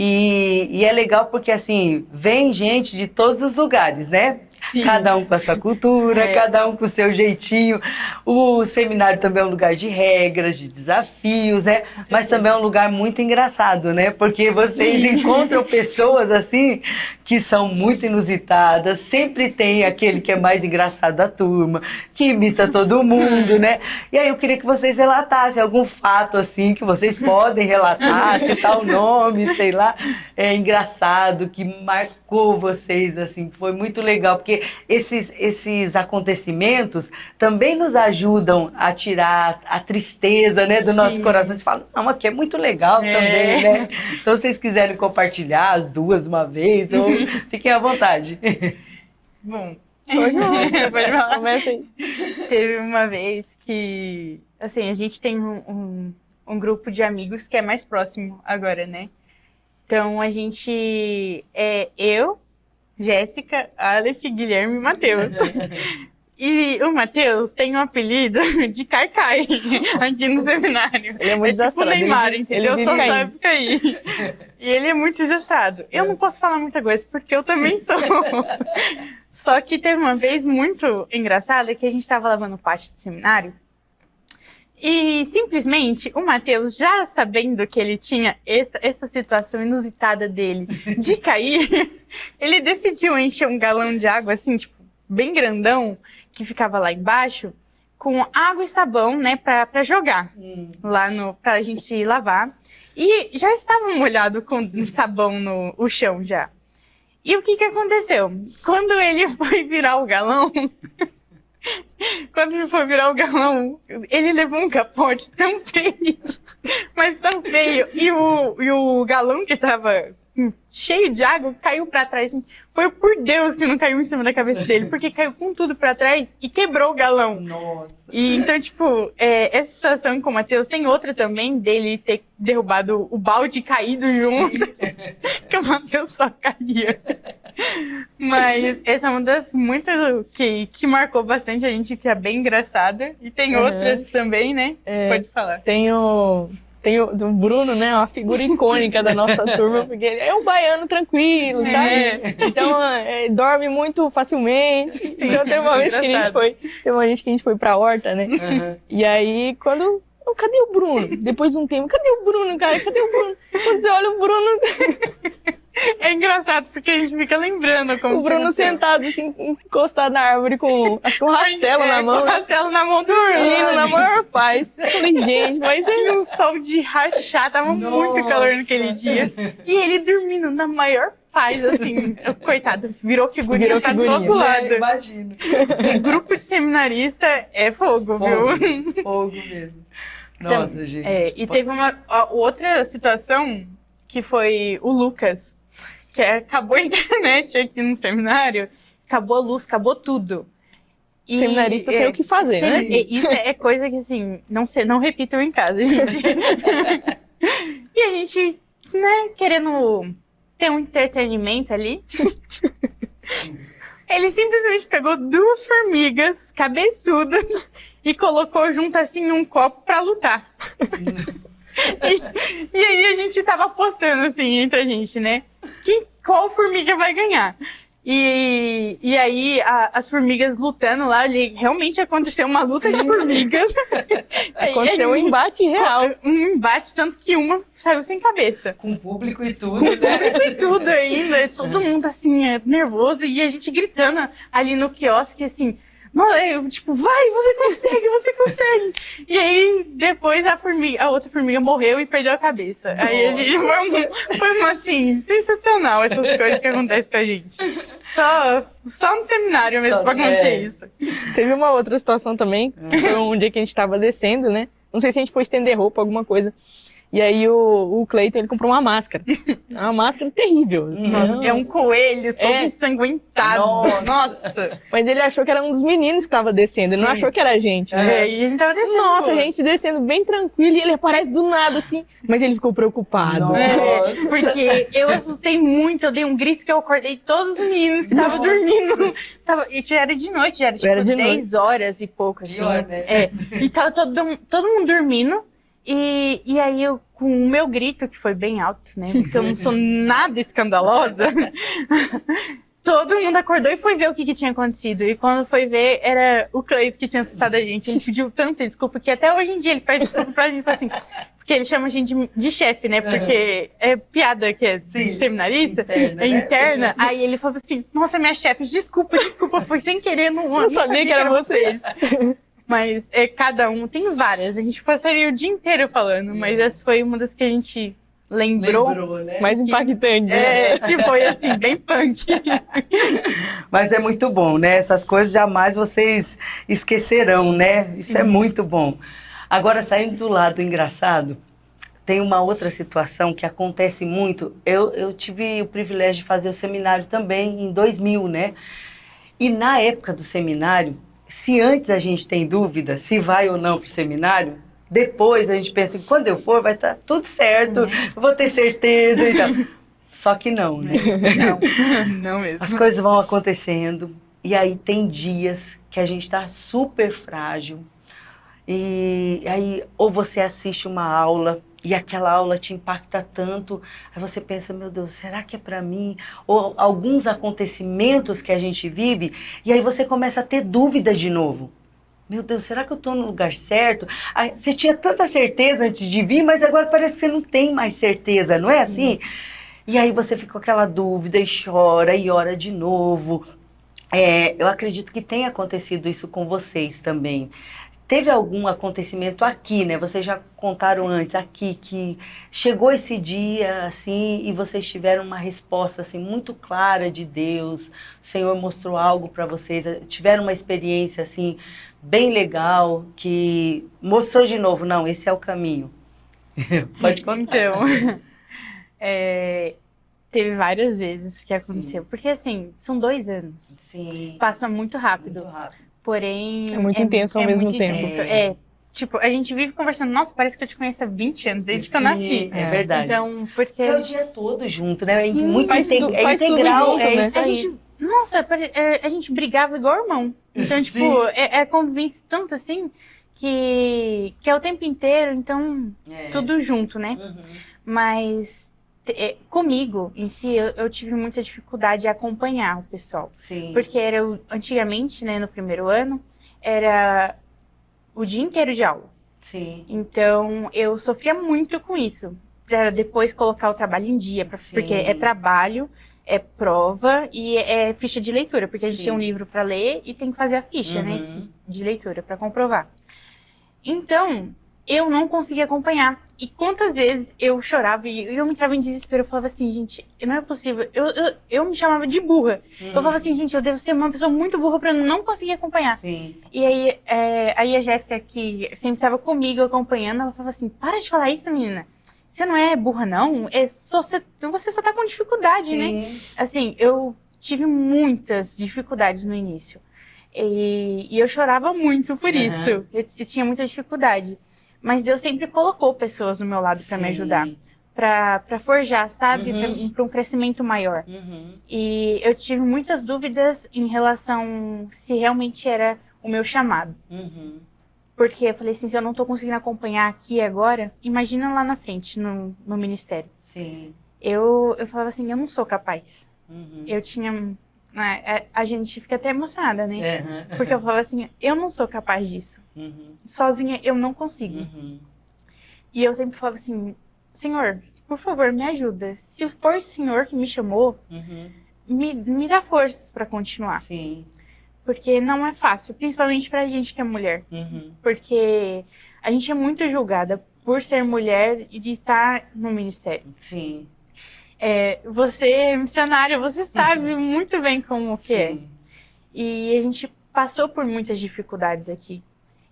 E é legal porque, assim, vem gente de todos os lugares, né? Cada um com a sua cultura, cada um com o seu jeitinho. O seminário também é um lugar de regras, de desafios, né? Mas também é um lugar muito engraçado, né? Porque vocês encontram pessoas assim que são muito inusitadas. Sempre tem aquele que é mais engraçado da turma, que imita todo mundo, né? E aí eu queria que vocês relatassem algum fato assim que vocês podem relatar, citar o nome, sei lá, engraçado, que marcou vocês, assim, que foi muito legal, porque esses acontecimentos também nos ajudam a tirar a tristeza, né, do nosso coração. Você fala, não, aqui é muito legal também, né? Então, se vocês quiserem compartilhar as duas de uma vez, ou fiquem à vontade. Bom, pode falar. Começa aí. Teve uma vez que, assim, a gente tem um grupo de amigos que é mais próximo agora, né? Então, a gente eu, Jéssica, Aleph, Guilherme e Matheus. E o Matheus tem um apelido de Caicai aqui no seminário. Ele é muito tipo o Neymar, entendeu? Ele Só sabe cair. E ele é muito desastrado. Eu não posso falar muita coisa, porque eu também sou. Só que teve uma vez muito engraçada que a gente estava lavando o pátio do seminário. E simplesmente o Matheus, já sabendo que ele tinha essa situação inusitada dele de cair, ele decidiu encher um galão de água, assim, tipo, bem grandão, que ficava lá embaixo, com água e sabão, né, pra jogar lá pra gente lavar. E já estava molhado com sabão no chão já. E o que aconteceu? Quando ele foi virar o galão... Quando ele foi virar o galão, ele levou um capote tão feio, mas tão feio, e o galão que tava cheio de água caiu pra trás. Foi por Deus que não caiu em cima da cabeça dele, porque caiu com tudo pra trás e quebrou o galão. Nossa. E então, tipo, essa situação com o Matheus, tem outra também dele ter derrubado o balde e caído junto, que o Matheus só caía. Mas essa é uma das muitas que marcou bastante a gente, que é bem engraçada. E tem outras também, né? Pode falar. Tem o Bruno, né? Uma figura icônica da nossa turma, porque ele é um baiano tranquilo, sabe? Então, dorme muito facilmente. Sim, então, teve uma vez que a gente foi pra horta, né? E aí, quando... cadê o Bruno? Depois de um tempo, cadê o Bruno, cara? Cadê o Bruno? Quando você olha o Bruno... É engraçado, porque a gente fica lembrando como o Bruno sentado, assim, encostado na árvore com um rastelo na mão. Com o rastelo na mão, dormindo na maior paz. Eu falei, gente, mas é um sol de rachar, tava muito calor naquele dia. E ele dormindo na maior paz, assim, coitado, virou figurinha pra todo lado. Imagino. E grupo de seminarista é fogo, viu? Fogo mesmo. Nossa, então, gente. E teve uma outra situação que foi o Lucas, que acabou a internet aqui no seminário, acabou a luz, acabou tudo. E seminarista sei o que fazer, né? Isso é coisa que, assim, não repitam em casa, gente. E a gente, né, querendo ter um entretenimento ali, Ele simplesmente pegou 2 formigas cabeçudas e colocou junto assim num copo pra lutar. E aí a gente tava apostando assim entre a gente, né? Qual formiga vai ganhar? E aí as formigas lutando lá, realmente aconteceu uma luta de formigas. Aconteceu um embate real. Um embate, tanto que uma saiu sem cabeça. Com público e tudo, Com público e tudo ainda, todo mundo assim, nervoso, e a gente gritando ali no quiosque, assim, tipo, vai, você consegue. E aí, depois a outra formiga morreu e perdeu a cabeça. Aí a gente foi assim, sensacional essas coisas que acontecem com a gente. Só no seminário mesmo pra acontecer isso. Teve uma outra situação também, foi um dia que a gente tava descendo, né? Não sei se a gente foi estender roupa, alguma coisa. E aí o Cleiton, ele comprou uma máscara. Uma máscara terrível. Nossa, é um coelho todo ensanguentado. Nossa. Mas ele achou que era um dos meninos que tava descendo. Ele não achou que era a gente. E a gente tava descendo. Nossa, a gente descendo bem tranquilo. E ele aparece do nada, assim. Mas ele ficou preocupado. Porque eu assustei muito. Eu dei um grito que eu acordei todos os meninos que estavam dormindo. E já era de noite, já era tipo 10 horas e pouco, assim. E tava todo mundo dormindo. E aí eu, com o meu grito, que foi bem alto, né? Porque eu não sou nada escandalosa, todo mundo acordou e foi ver o que tinha acontecido. E quando foi ver, era o Cleiton que tinha assustado a gente. Ele pediu tanta desculpa que até hoje em dia ele pede desculpa pra gente, assim, porque ele chama a gente de chefe, né? Porque é piada que é seminarista, interna. Aí ele falou assim, nossa, minha chefe, desculpa, foi sem querer, não sabia que era vocês. Mas cada um, tem várias, a gente passaria o dia inteiro falando, mas essa foi uma das que a gente lembrou né? Mais impactante. Que foi assim, bem punk. Mas é muito bom, né? Essas coisas jamais vocês esquecerão, né? Isso é muito bom. Agora, saindo do lado engraçado, tem uma outra situação que acontece muito. Eu tive o privilégio de fazer o seminário também em 2000, né? E na época do seminário, se antes a gente tem dúvida se vai ou não para o seminário, depois a gente pensa que quando eu for vai estar tudo certo, eu vou ter certeza e tal. Só que não, né? Não mesmo. As coisas vão acontecendo e aí tem dias que a gente está super frágil e aí ou você assiste uma aula e aquela aula te impacta tanto, aí você pensa, meu Deus, será que é para mim? Ou alguns acontecimentos que a gente vive, e aí você começa a ter dúvidas de novo. Meu Deus, será que eu estou no lugar certo? Aí, você tinha tanta certeza antes de vir, mas agora parece que você não tem mais certeza, não é assim? E aí você fica com aquela dúvida e chora e ora de novo. Eu acredito que tenha acontecido isso com vocês também. Teve algum acontecimento aqui, né? Vocês já contaram antes, aqui, que chegou esse dia, assim, e vocês tiveram uma resposta, assim, muito clara de Deus. O Senhor mostrou algo para vocês, tiveram uma experiência, assim, bem legal, que mostrou de novo, não, esse é o caminho. Pode contar. Então, teve várias vezes que aconteceu. Porque, assim, são 2 anos. Sim. Passa muito rápido. Porém... É muito intenso ao mesmo tempo. Tipo, a gente vive conversando, nossa, parece que eu te conheço há 20 anos, desde que eu nasci. É verdade. Então, porque... É o dia todo junto, né? Sim, Muito faz integral, tudo junto, é né? isso A aí. gente, nossa, a gente brigava igual irmão. Então, tipo, a convivência tanto assim, que é o tempo inteiro, então, tudo junto, né? Mas... comigo, em si, eu tive muita dificuldade de acompanhar o pessoal. Sim. Porque antigamente, né, no primeiro ano, era o dia inteiro de aula. Sim. Então, eu sofria muito com isso. Para depois colocar o trabalho em dia. Porque é trabalho, é prova e é ficha de leitura. Porque a gente tem um livro para ler e tem que fazer a ficha, né, de leitura para comprovar. Então, eu não conseguia acompanhar. E quantas vezes eu chorava e eu entrava em desespero. Eu falava assim, gente, não é possível. Eu me chamava de burra. Eu falava assim, gente, eu devo ser uma pessoa muito burra pra não conseguir acompanhar. Sim. E aí a Jéssica, que sempre estava comigo acompanhando, ela falava assim, para de falar isso, menina. Você não é burra, não. Você só tá com dificuldade, né? Assim, eu tive muitas dificuldades no início. E eu chorava muito por isso. Eu tinha muita dificuldade. Mas Deus sempre colocou pessoas do meu lado para me ajudar. para forjar, sabe? Para um crescimento maior. E eu tive muitas dúvidas em relação se realmente era o meu chamado. Porque eu falei assim, se eu não estou conseguindo acompanhar aqui agora, imagina lá na frente, no ministério. Sim. Eu falava assim, eu não sou capaz. Eu tinha... A gente fica até emocionada, né? Porque eu falava assim, eu não sou capaz disso. Sozinha eu não consigo. E eu sempre falava assim, Senhor, por favor, me ajuda. Se for o Senhor que me chamou, me dá forças para continuar. Sim. Porque não é fácil, principalmente pra gente que é mulher. Porque a gente é muito julgada por ser mulher e de estar no ministério. Sim. Você é missionária, você sabe muito bem como que é. E a gente passou por muitas dificuldades aqui.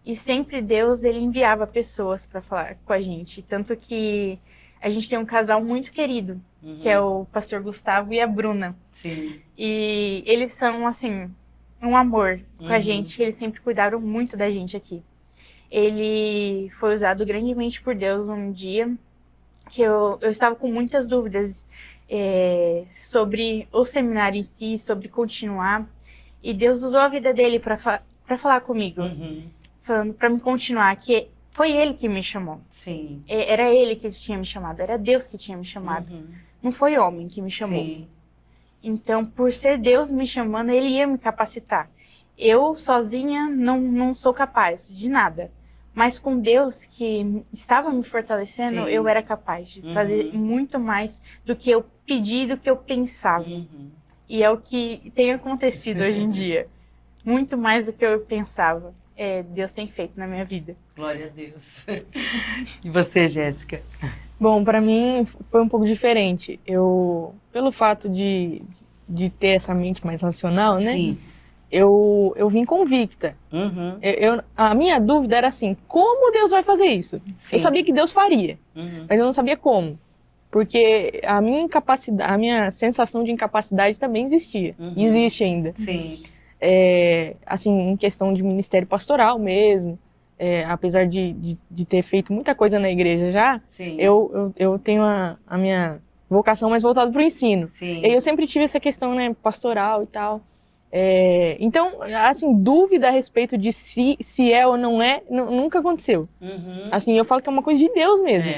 E sempre Deus, ele enviava pessoas para falar com a gente. Tanto que a gente tem um casal muito querido, que é o pastor Gustavo e a Bruna. Sim. E eles são, assim, um amor com a gente. Eles sempre cuidaram muito da gente aqui. Ele foi usado grandemente por Deus um dia que eu estava com muitas dúvidas sobre o seminário em si, sobre continuar. E Deus usou a vida dele para falar comigo, falando para me continuar, que foi ele que me chamou. Sim. Era ele que tinha me chamado, era Deus que tinha me chamado. Não foi homem que me chamou. Sim. Então, por ser Deus me chamando, ele ia me capacitar. Eu, sozinha, não sou capaz de nada. Mas com Deus, que estava me fortalecendo, eu era capaz de fazer muito mais do que eu pedi, do que eu pensava. E é o que tem acontecido hoje em dia. Muito mais do que eu pensava. Deus tem feito na minha vida. Glória a Deus. E você, Jéssica? Bom, para mim foi um pouco diferente. Pelo fato de ter essa mente mais racional, né? Sim. Eu vim convicta. A minha dúvida era assim, como Deus vai fazer isso? Sim. Eu sabia que Deus faria, mas eu não sabia como. Porque a minha incapacidade, a minha sensação de incapacidade também existia. Existe ainda. Sim. Assim, em questão de ministério pastoral mesmo, apesar de ter feito muita coisa na igreja já, eu tenho a minha vocação mais voltada para o ensino. Sim. E eu sempre tive essa questão, né, pastoral e tal. Então, assim, dúvida a respeito de se é ou não é, nunca aconteceu. Assim, eu falo que é uma coisa de Deus mesmo.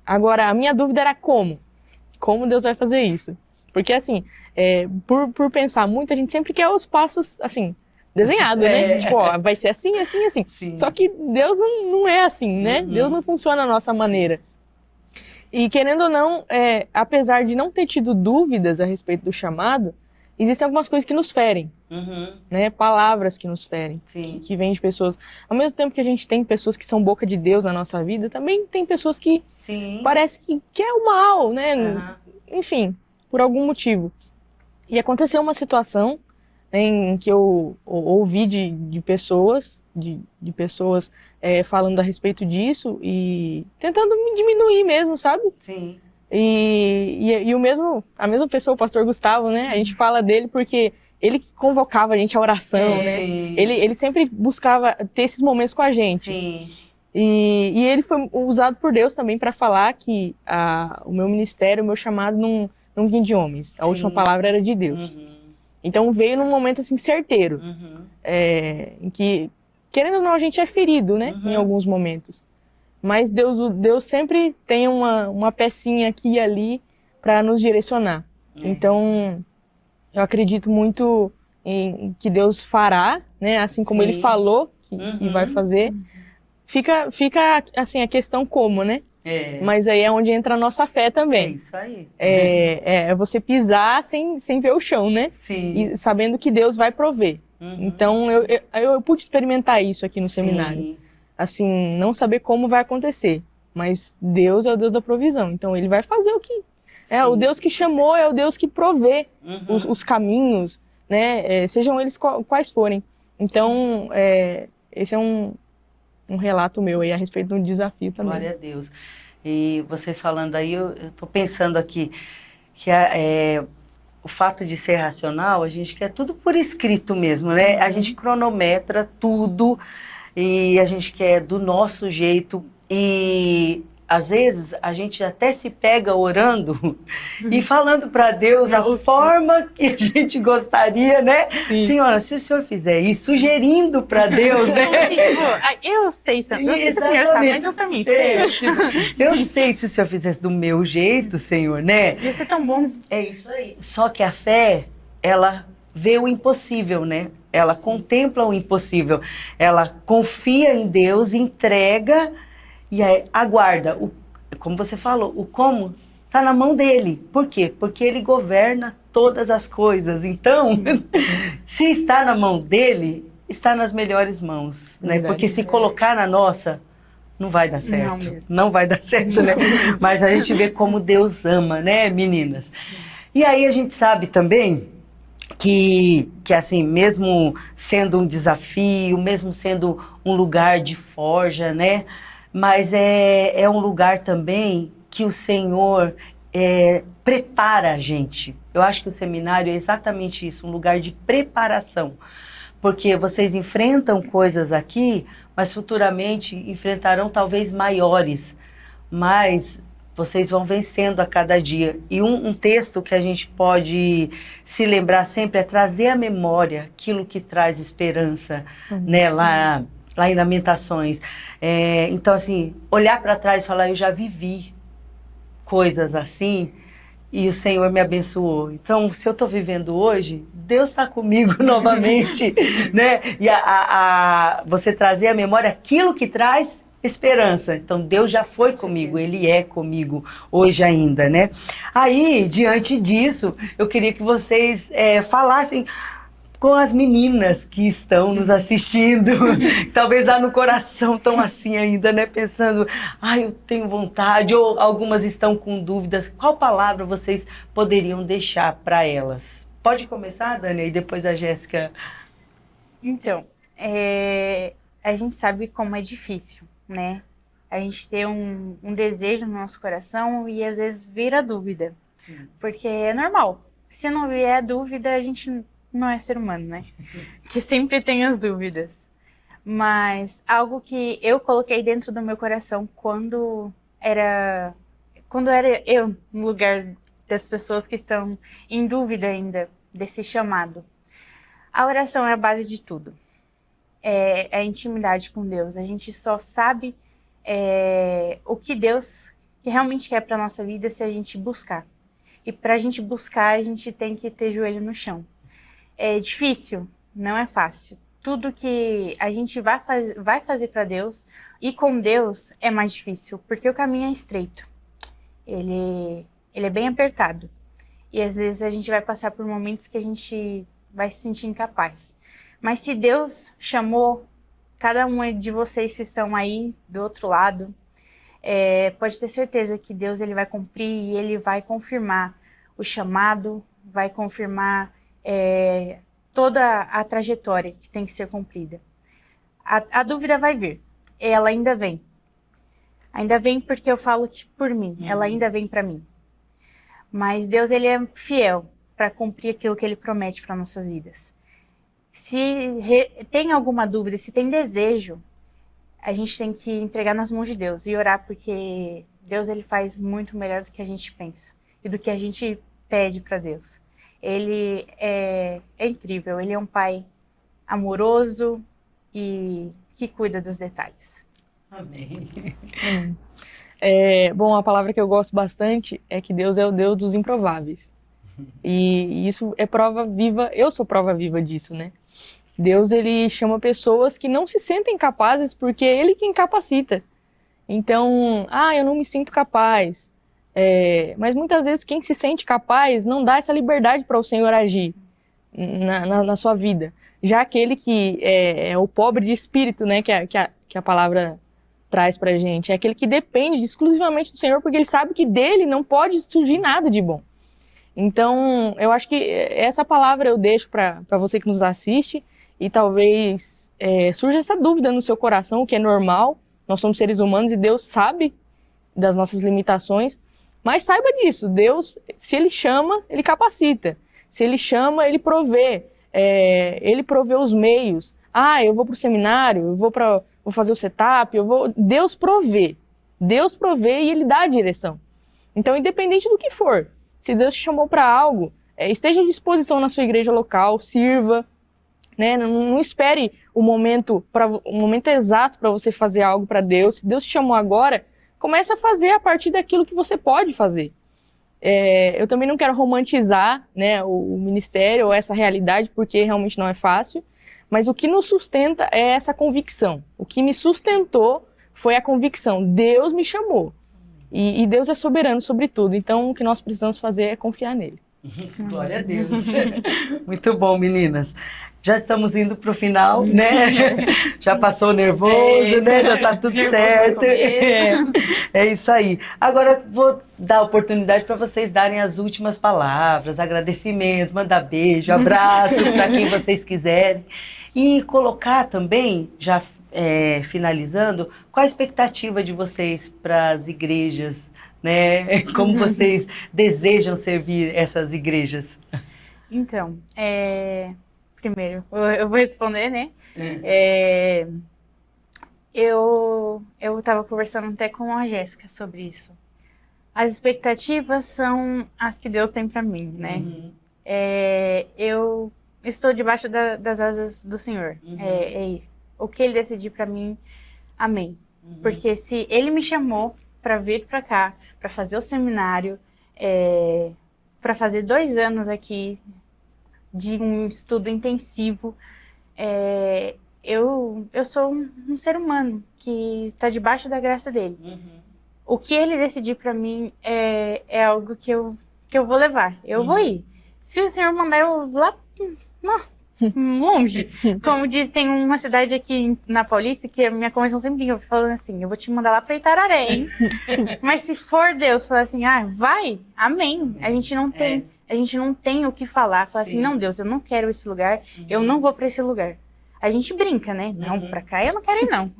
Agora, a minha dúvida era como Deus vai fazer isso. Porque, assim, por pensar muito, a gente sempre quer os passos, assim, desenhados, né? Tipo, ó, vai ser assim, assim, assim. Sim. Só que Deus não é assim, né? Deus não funciona da nossa maneira. E, querendo ou não, apesar de não ter tido dúvidas a respeito do chamado, existem algumas coisas que nos ferem, né? Palavras que nos ferem, que vêm de pessoas. Ao mesmo tempo que a gente tem pessoas que são boca de Deus na nossa vida, também tem pessoas que parece que quer o mal, né? Enfim, por algum motivo. E aconteceu uma situação, né, em que eu ouvi de pessoas, de pessoas falando a respeito disso e tentando me diminuir mesmo, sabe? Sim. E a mesma pessoa, o pastor Gustavo, né? A gente fala dele porque ele que convocava a gente à oração, né? Ele sempre buscava ter esses momentos com a gente. Sim. E ele foi usado por Deus também para falar que o meu ministério, o meu chamado não vinha de homens. A última palavra era de Deus. Então veio num momento assim certeiro, em que, querendo ou não, a gente é ferido, né? Em alguns momentos. Mas Deus sempre tem uma pecinha aqui e ali para nos direcionar. Então, eu acredito muito em que Deus fará, né? Assim como Ele falou que vai fazer. Fica assim a questão como, né? Mas aí é onde entra a nossa fé também. É isso aí. É você pisar sem ver o chão, né? Sim. E sabendo que Deus vai prover. Então, eu pude experimentar isso aqui no seminário. Assim, não saber como vai acontecer, mas Deus é o Deus da provisão, então Ele vai fazer o que... o Deus que chamou é o Deus que provê os caminhos, né, sejam eles quais forem. Então, esse é um relato meu aí a respeito do desafio também. Glória a Deus. E vocês falando aí, eu tô pensando aqui que o fato de ser racional, a gente quer tudo por escrito mesmo, né? A gente cronometra tudo, e a gente quer do nosso jeito, e às vezes a gente até se pega orando e falando para Deus a forma que a gente gostaria, né? Sim. Senhora, se o senhor fizer isso, sugerindo para Deus, né? Assim, tipo, eu sei também. Eu sei que o senhor sabe, mas eu também sei. Tipo, eu sei se o senhor fizesse do meu jeito, Senhor, né? Ia ser tão bom. É isso aí. Só que a fé, ela vê o impossível, né? Ela contempla o impossível. Ela confia em Deus, entrega e aí aguarda. Como você falou, o como está na mão dele. Por quê? Porque ele governa todas as coisas. Então, se está na mão dele, está nas melhores mãos, né? Verdade. Porque se colocar na nossa, não vai dar certo. Não vai dar certo, né? Mas a gente vê como Deus ama, né, meninas? E aí a gente sabe também que assim, mesmo sendo um desafio, mesmo sendo um lugar de forja, né? Mas é um lugar também que o Senhor prepara a gente. Eu acho que o seminário é exatamente isso, um lugar de preparação. Porque vocês enfrentam coisas aqui, mas futuramente enfrentarão talvez maiores. Mas vocês vão vencendo a cada dia. E um texto que a gente pode se lembrar sempre é trazer à memória aquilo que traz esperança, né? Lá em Lamentações. Então, assim, olhar para trás e falar, eu já vivi coisas assim e o Senhor me abençoou. Então, se eu estou vivendo hoje, Deus está comigo novamente, né? E você trazer à memória aquilo que traz esperança. Então, Deus já foi comigo, Ele é comigo hoje ainda, né? Aí, diante disso, eu queria que vocês falassem com as meninas que estão nos assistindo, talvez lá no coração estão assim ainda, né? Pensando, eu tenho vontade, ou algumas estão com dúvidas. Qual palavra vocês poderiam deixar para elas? Pode começar, Dani, e depois a Jéssica. Então, a gente sabe como é difícil, né? A gente ter um desejo no nosso coração e às vezes vira dúvida. Sim. Porque é normal. Se não vier dúvida, a gente não é ser humano, né? Que sempre tem as dúvidas. Mas algo que eu coloquei dentro do meu coração quando era eu no lugar das pessoas que estão em dúvida ainda desse chamado. A oração é a base de tudo. É a intimidade com Deus. A gente só sabe o que Deus realmente quer para a nossa vida se a gente buscar. E para a gente buscar, a gente tem que ter joelho no chão. É difícil, não é fácil. Tudo que a gente vai fazer para Deus e com Deus é mais difícil, porque o caminho é estreito. Ele é bem apertado. E às vezes a gente vai passar por momentos que a gente vai se sentir incapaz. Mas se Deus chamou cada um de vocês que estão aí do outro lado, pode ter certeza que Deus ele vai cumprir e Ele vai confirmar o chamado, vai confirmar toda a trajetória que tem que ser cumprida. A dúvida vai vir, ela ainda vem. Ainda vem porque eu falo que por mim, ela ainda vem para mim. Mas Deus ele é fiel para cumprir aquilo que Ele promete para nossas vidas. Se tem alguma dúvida, se tem desejo, a gente tem que entregar nas mãos de Deus e orar, porque Deus ele faz muito melhor do que a gente pensa e do que a gente pede para Deus. Ele é incrível, Ele é um pai amoroso e que cuida dos detalhes. Amém. Bom, a palavra que eu gosto bastante é que Deus é o Deus dos improváveis. E isso é prova viva, eu sou prova viva disso, né? Deus, ele chama pessoas que não se sentem capazes porque é Ele quem capacita. Então, eu não me sinto capaz. Mas muitas vezes quem se sente capaz não dá essa liberdade para o Senhor agir na sua vida. Já aquele que é o pobre de espírito, né, que a palavra traz pra gente, é aquele que depende exclusivamente do Senhor, porque ele sabe que dele não pode surgir nada de bom. Então, eu acho que essa palavra eu deixo para você que nos assiste, e talvez surja essa dúvida no seu coração, o que é normal. Nós somos seres humanos e Deus sabe das nossas limitações, mas saiba disso, Deus, se Ele chama, Ele capacita. Se Ele chama, Ele provê. Ele provê os meios. Eu vou para o seminário, vou fazer o setup, Deus provê. Deus provê e Ele dá a direção. Então, independente do que for, se Deus te chamou para algo, esteja à disposição na sua igreja local, sirva, né? Não espere o momento exato para você fazer algo para Deus. Se Deus te chamou agora, comece a fazer a partir daquilo que você pode fazer. Eu também não quero romantizar, né, o ministério ou essa realidade, porque realmente não é fácil, mas o que nos sustenta é essa convicção. O que me sustentou foi a convicção. Deus me chamou. E Deus é soberano sobre tudo. Então, o que nós precisamos fazer é confiar nele. Glória a Deus. Muito bom, meninas. Já estamos indo para o final, né? Já passou nervoso, né? Já está tudo certo. É isso aí. Agora vou dar a oportunidade para vocês darem as últimas palavras, agradecimento, mandar beijo, abraço para quem vocês quiserem. E colocar também, já finalizando, qual a expectativa de vocês para as igrejas, né? Como vocês desejam servir essas igrejas? Então, primeiro, eu vou responder, né? Eu estava conversando até com a Jéssica sobre isso. As expectativas são as que Deus tem para mim, né? Eu estou debaixo das asas do Senhor. O que Ele decidir para mim, amém. Porque se Ele me chamou para vir para cá, para fazer o seminário, para fazer 2 anos aqui de um estudo intensivo, eu sou um ser humano que está debaixo da graça dele. O que Ele decidir para mim é algo que eu vou levar. Eu vou ir. Se o Senhor mandar eu lá longe, como diz, tem uma cidade aqui na Paulista que a minha convenção sempre fica falando assim: eu vou te mandar lá para Itararé, hein? Mas se for Deus falar assim, vai, amém. A gente não tem o que falar. Falar assim, não, Deus, eu não quero esse lugar, eu não vou para esse lugar. A gente brinca, né? Não, para cá eu não quero ir, não.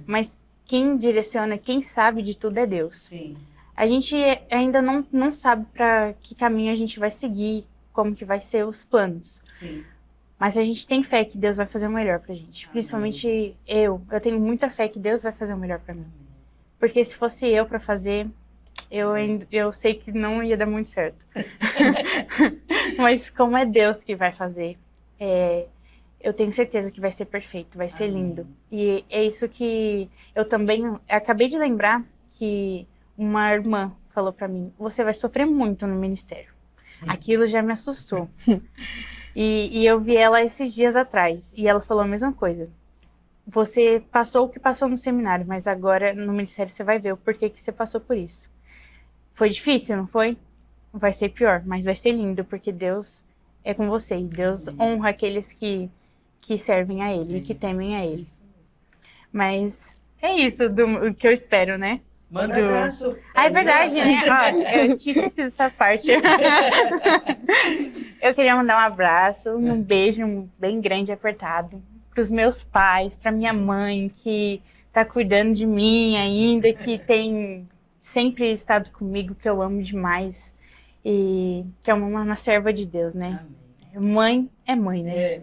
Mas quem direciona, quem sabe de tudo é Deus. A gente ainda não sabe para que caminho a gente vai seguir, como que vai ser os planos. Mas a gente tem fé que Deus vai fazer o melhor pra gente. Principalmente eu tenho muita fé que Deus vai fazer o melhor pra mim. Porque se fosse eu pra fazer, eu sei que não ia dar muito certo. Mas como é Deus que vai fazer, eu tenho certeza que vai ser perfeito, vai ser lindo. E é isso que eu também acabei de lembrar, que uma irmã falou pra mim: você vai sofrer muito no ministério. Aquilo já me assustou. E eu vi ela esses dias atrás, e ela falou a mesma coisa. Você passou o que passou no seminário, mas agora no ministério você vai ver o porquê que você passou por isso. Foi difícil, não foi? Vai ser pior, mas vai ser lindo, porque Deus é com você. E Deus honra aqueles que servem a Ele e que temem a Ele. Mas é isso do que eu espero, né? Manda um abraço. É verdade, né? Eu tinha esquecido essa parte. Eu queria mandar um abraço, um beijo bem grande e apertado para os meus pais, para minha mãe, que está cuidando de mim ainda, que tem sempre estado comigo, que eu amo demais, e que é uma serva de Deus, né? Amém. Mãe é mãe, né?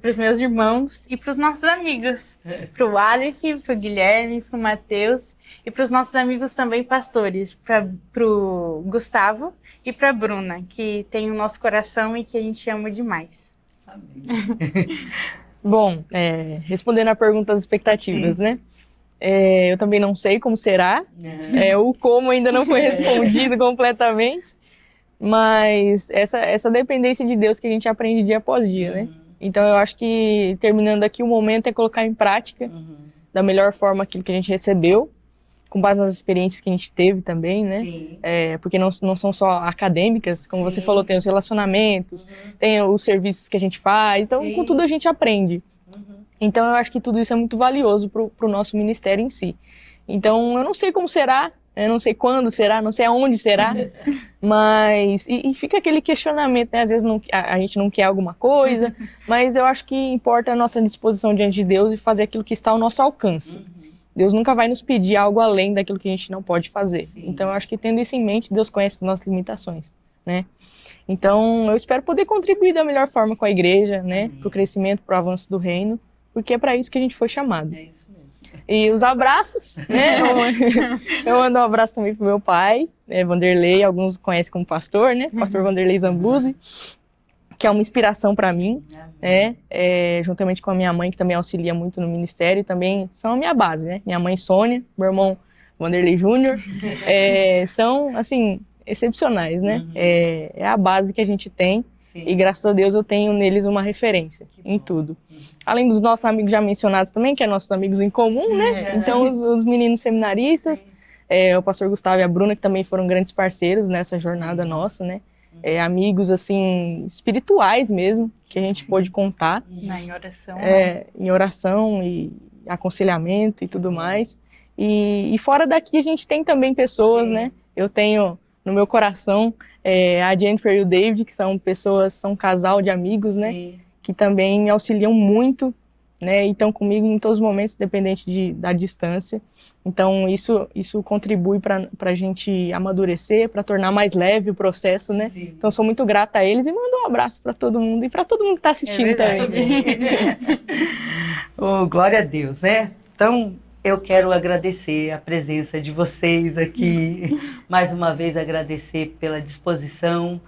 Para os meus irmãos e para os nossos amigos. Para o Aleph, para o Guilherme, para o Matheus e para os nossos amigos também pastores. Para o Gustavo e para a Bruna, que tem o nosso coração e que a gente ama demais. Amém. Bom, respondendo a pergunta das expectativas, né? Eu também não sei como será. O como ainda não foi respondido completamente. Mas essa dependência de Deus que a gente aprende dia após dia, né? Então eu acho que, terminando aqui, o momento é colocar em prática da melhor forma aquilo que a gente recebeu, com base nas experiências que a gente teve também, né? Porque não são só acadêmicas, como você falou, tem os relacionamentos, tem os serviços que a gente faz, então com tudo a gente aprende. Então eu acho que tudo isso é muito valioso pro nosso ministério em si. Então eu não sei como será, eu não sei quando será, não sei aonde será, mas... E fica aquele questionamento, né? Às vezes a gente não quer alguma coisa, mas eu acho que importa a nossa disposição diante de Deus e fazer aquilo que está ao nosso alcance. Deus nunca vai nos pedir algo além daquilo que a gente não pode fazer. Então eu acho que, tendo isso em mente, Deus conhece as nossas limitações, né? Então eu espero poder contribuir da melhor forma com a igreja, né? Para o crescimento, para o avanço do reino, porque é para isso que a gente foi chamado. E os abraços, né? Eu mando um abraço também pro meu pai, Vanderlei, alguns conhecem como pastor, né? Pastor Vanderlei Zambuzzi, que é uma inspiração para mim, né? Juntamente com a minha mãe, que também auxilia muito no ministério, também são a minha base, né? Minha mãe Sônia, meu irmão Vanderlei Júnior, são, assim, excepcionais, né? É a base que a gente tem. Sim. E graças a Deus eu tenho neles uma referência em tudo. Além dos nossos amigos já mencionados também, que é nossos amigos em comum, né? Então os meninos seminaristas, o pastor Gustavo e a Bruna, que também foram grandes parceiros nessa jornada nossa, né? Amigos, assim, espirituais mesmo, que a gente pôde contar. Em oração. Em oração e aconselhamento e tudo mais. E fora daqui a gente tem também pessoas, né? Eu tenho no meu coração a Jennifer e o David, que são pessoas, são um casal de amigos, né? Sim. Que também me auxiliam muito, né? E estão comigo em todos os momentos, independente da distância. Então isso contribui para a gente amadurecer, para tornar mais leve o processo, né? Sim. Então sou muito grata a eles e mando um abraço para todo mundo e para todo mundo que está assistindo também. Oh, glória a Deus, né? Então eu quero agradecer a presença de vocês aqui, mais uma vez agradecer pela disposição,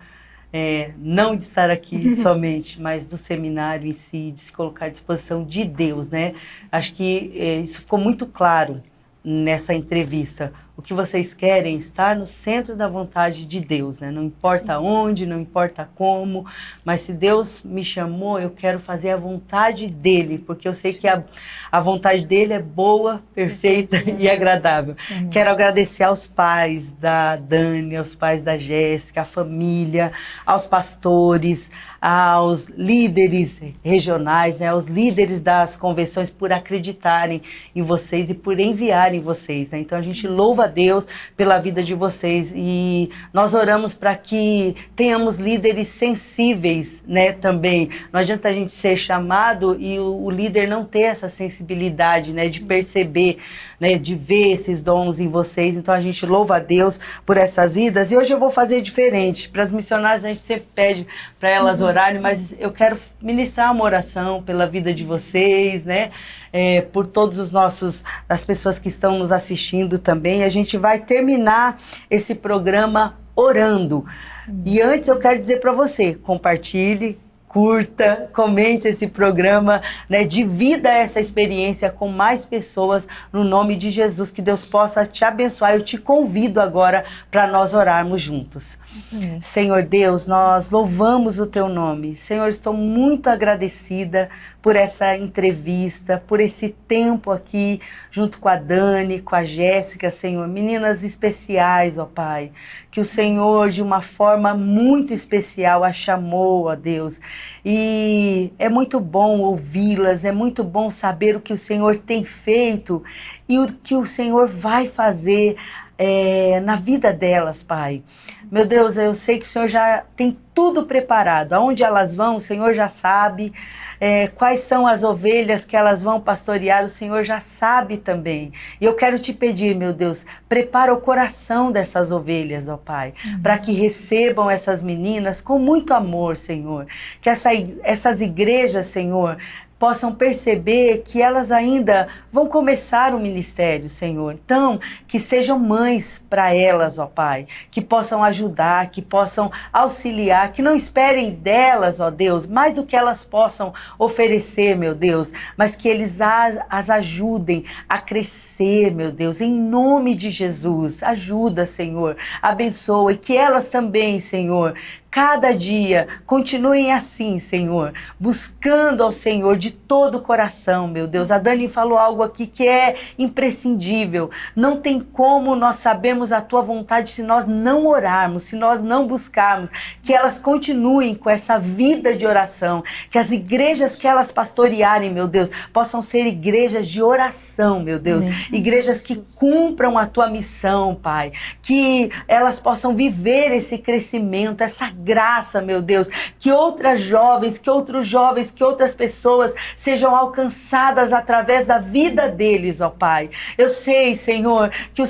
não de estar aqui somente, mas do seminário em si, de se colocar à disposição de Deus, né? Acho que isso ficou muito claro nessa entrevista. O que vocês querem é estar no centro da vontade de Deus, né? Não importa onde, não importa como, mas se Deus me chamou, eu quero fazer a vontade dele, porque eu sei que a vontade dele é boa, perfeita e agradável. Quero agradecer aos pais da Dani, aos pais da Jéssica, à família, aos pastores, aos líderes regionais, né? Aos líderes das convenções por acreditarem em vocês e por enviarem vocês, né? Então a gente louva a Deus pela vida de vocês e nós oramos para que tenhamos líderes sensíveis, né, também. Não adianta a gente ser chamado e o líder não ter essa sensibilidade, né, de perceber, né, de ver esses dons em vocês. Então a gente louva a Deus por essas vidas e hoje eu vou fazer diferente. Para as missionárias a gente sempre pede para elas orarem, mas eu quero ministrar uma oração pela vida de vocês, né, por todos as pessoas que estão nos assistindo também. A gente vai terminar esse programa orando. E antes eu quero dizer para você, compartilhe, curta, comente esse programa, né? Divida essa experiência com mais pessoas no nome de Jesus, que Deus possa te abençoar. Eu te convido agora para nós orarmos juntos. Senhor Deus, nós louvamos o teu nome. Senhor, estou muito agradecida por essa entrevista, por esse tempo aqui junto com a Dani, com a Jéssica, Senhor, meninas especiais, ó Pai, que o Senhor de uma forma muito especial a chamou, ó Deus, e é muito bom ouvi-las, é muito bom saber o que o Senhor tem feito e o que o Senhor vai fazer na vida delas, Pai. Meu Deus, eu sei que o Senhor já tem tudo preparado. Aonde elas vão, o Senhor já sabe. Quais são as ovelhas que elas vão pastorear, o Senhor já sabe também. E eu quero te pedir, meu Deus, prepara o coração dessas ovelhas, ó Pai, para que recebam essas meninas com muito amor, Senhor. Que essas igrejas, Senhor, possam perceber que elas ainda vão começar o ministério, Senhor. Então, que sejam mães para elas, ó Pai, que possam ajudar, que possam auxiliar, que não esperem delas, ó Deus, mais do que elas possam oferecer, meu Deus, mas que eles as ajudem a crescer, meu Deus, em nome de Jesus. Ajuda, Senhor, abençoa e que elas também, Senhor, cada dia continuem assim, Senhor, buscando ao Senhor de todo o coração, meu Deus. A Dani falou algo aqui que é imprescindível. Não tem como nós sabermos a tua vontade se nós não orarmos, se nós não buscarmos. Que elas continuem com essa vida de oração, que as igrejas que elas pastorearem, meu Deus, possam ser igrejas de oração, meu Deus. Igrejas que cumpram a tua missão, Pai. Que elas possam viver esse crescimento, essa graça, meu Deus, que outras jovens, que outros jovens, que outras pessoas sejam alcançadas através da vida deles, ó Pai. Eu sei, Senhor, que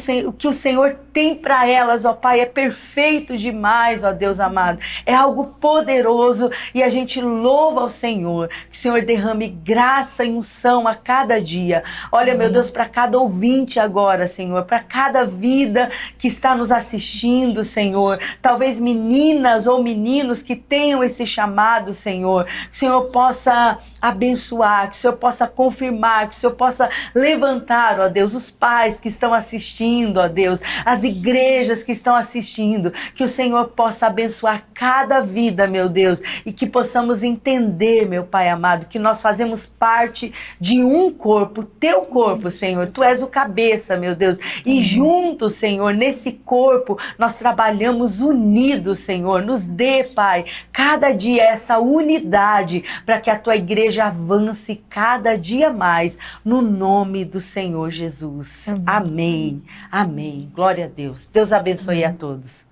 o Senhor tem para elas, ó Pai, é perfeito demais, ó Deus amado. É algo poderoso e a gente louva ao Senhor. Que o Senhor derrame graça e unção a cada dia. Olha, meu Deus, para cada ouvinte agora, Senhor, para cada vida que está nos assistindo, Senhor. Talvez meninas ou meninos que tenham esse chamado, Senhor. Que o Senhor possa abençoar, que o Senhor possa confirmar, que o Senhor possa levantar, ó Deus, os pais que estão assistindo, ó Deus, as igrejas que estão assistindo, que o Senhor possa abençoar cada vida, meu Deus, e que possamos entender, meu Pai amado, que nós fazemos parte de um corpo, teu corpo, Senhor, tu és o cabeça, meu Deus, e juntos, Senhor, nesse corpo, nós trabalhamos unidos, Senhor, nos dê, Pai, cada dia essa unidade, para que a tua igreja avance cada dia mais, no nome do Senhor Jesus. Amém. Amém. Glória a Deus. Deus abençoe a todos.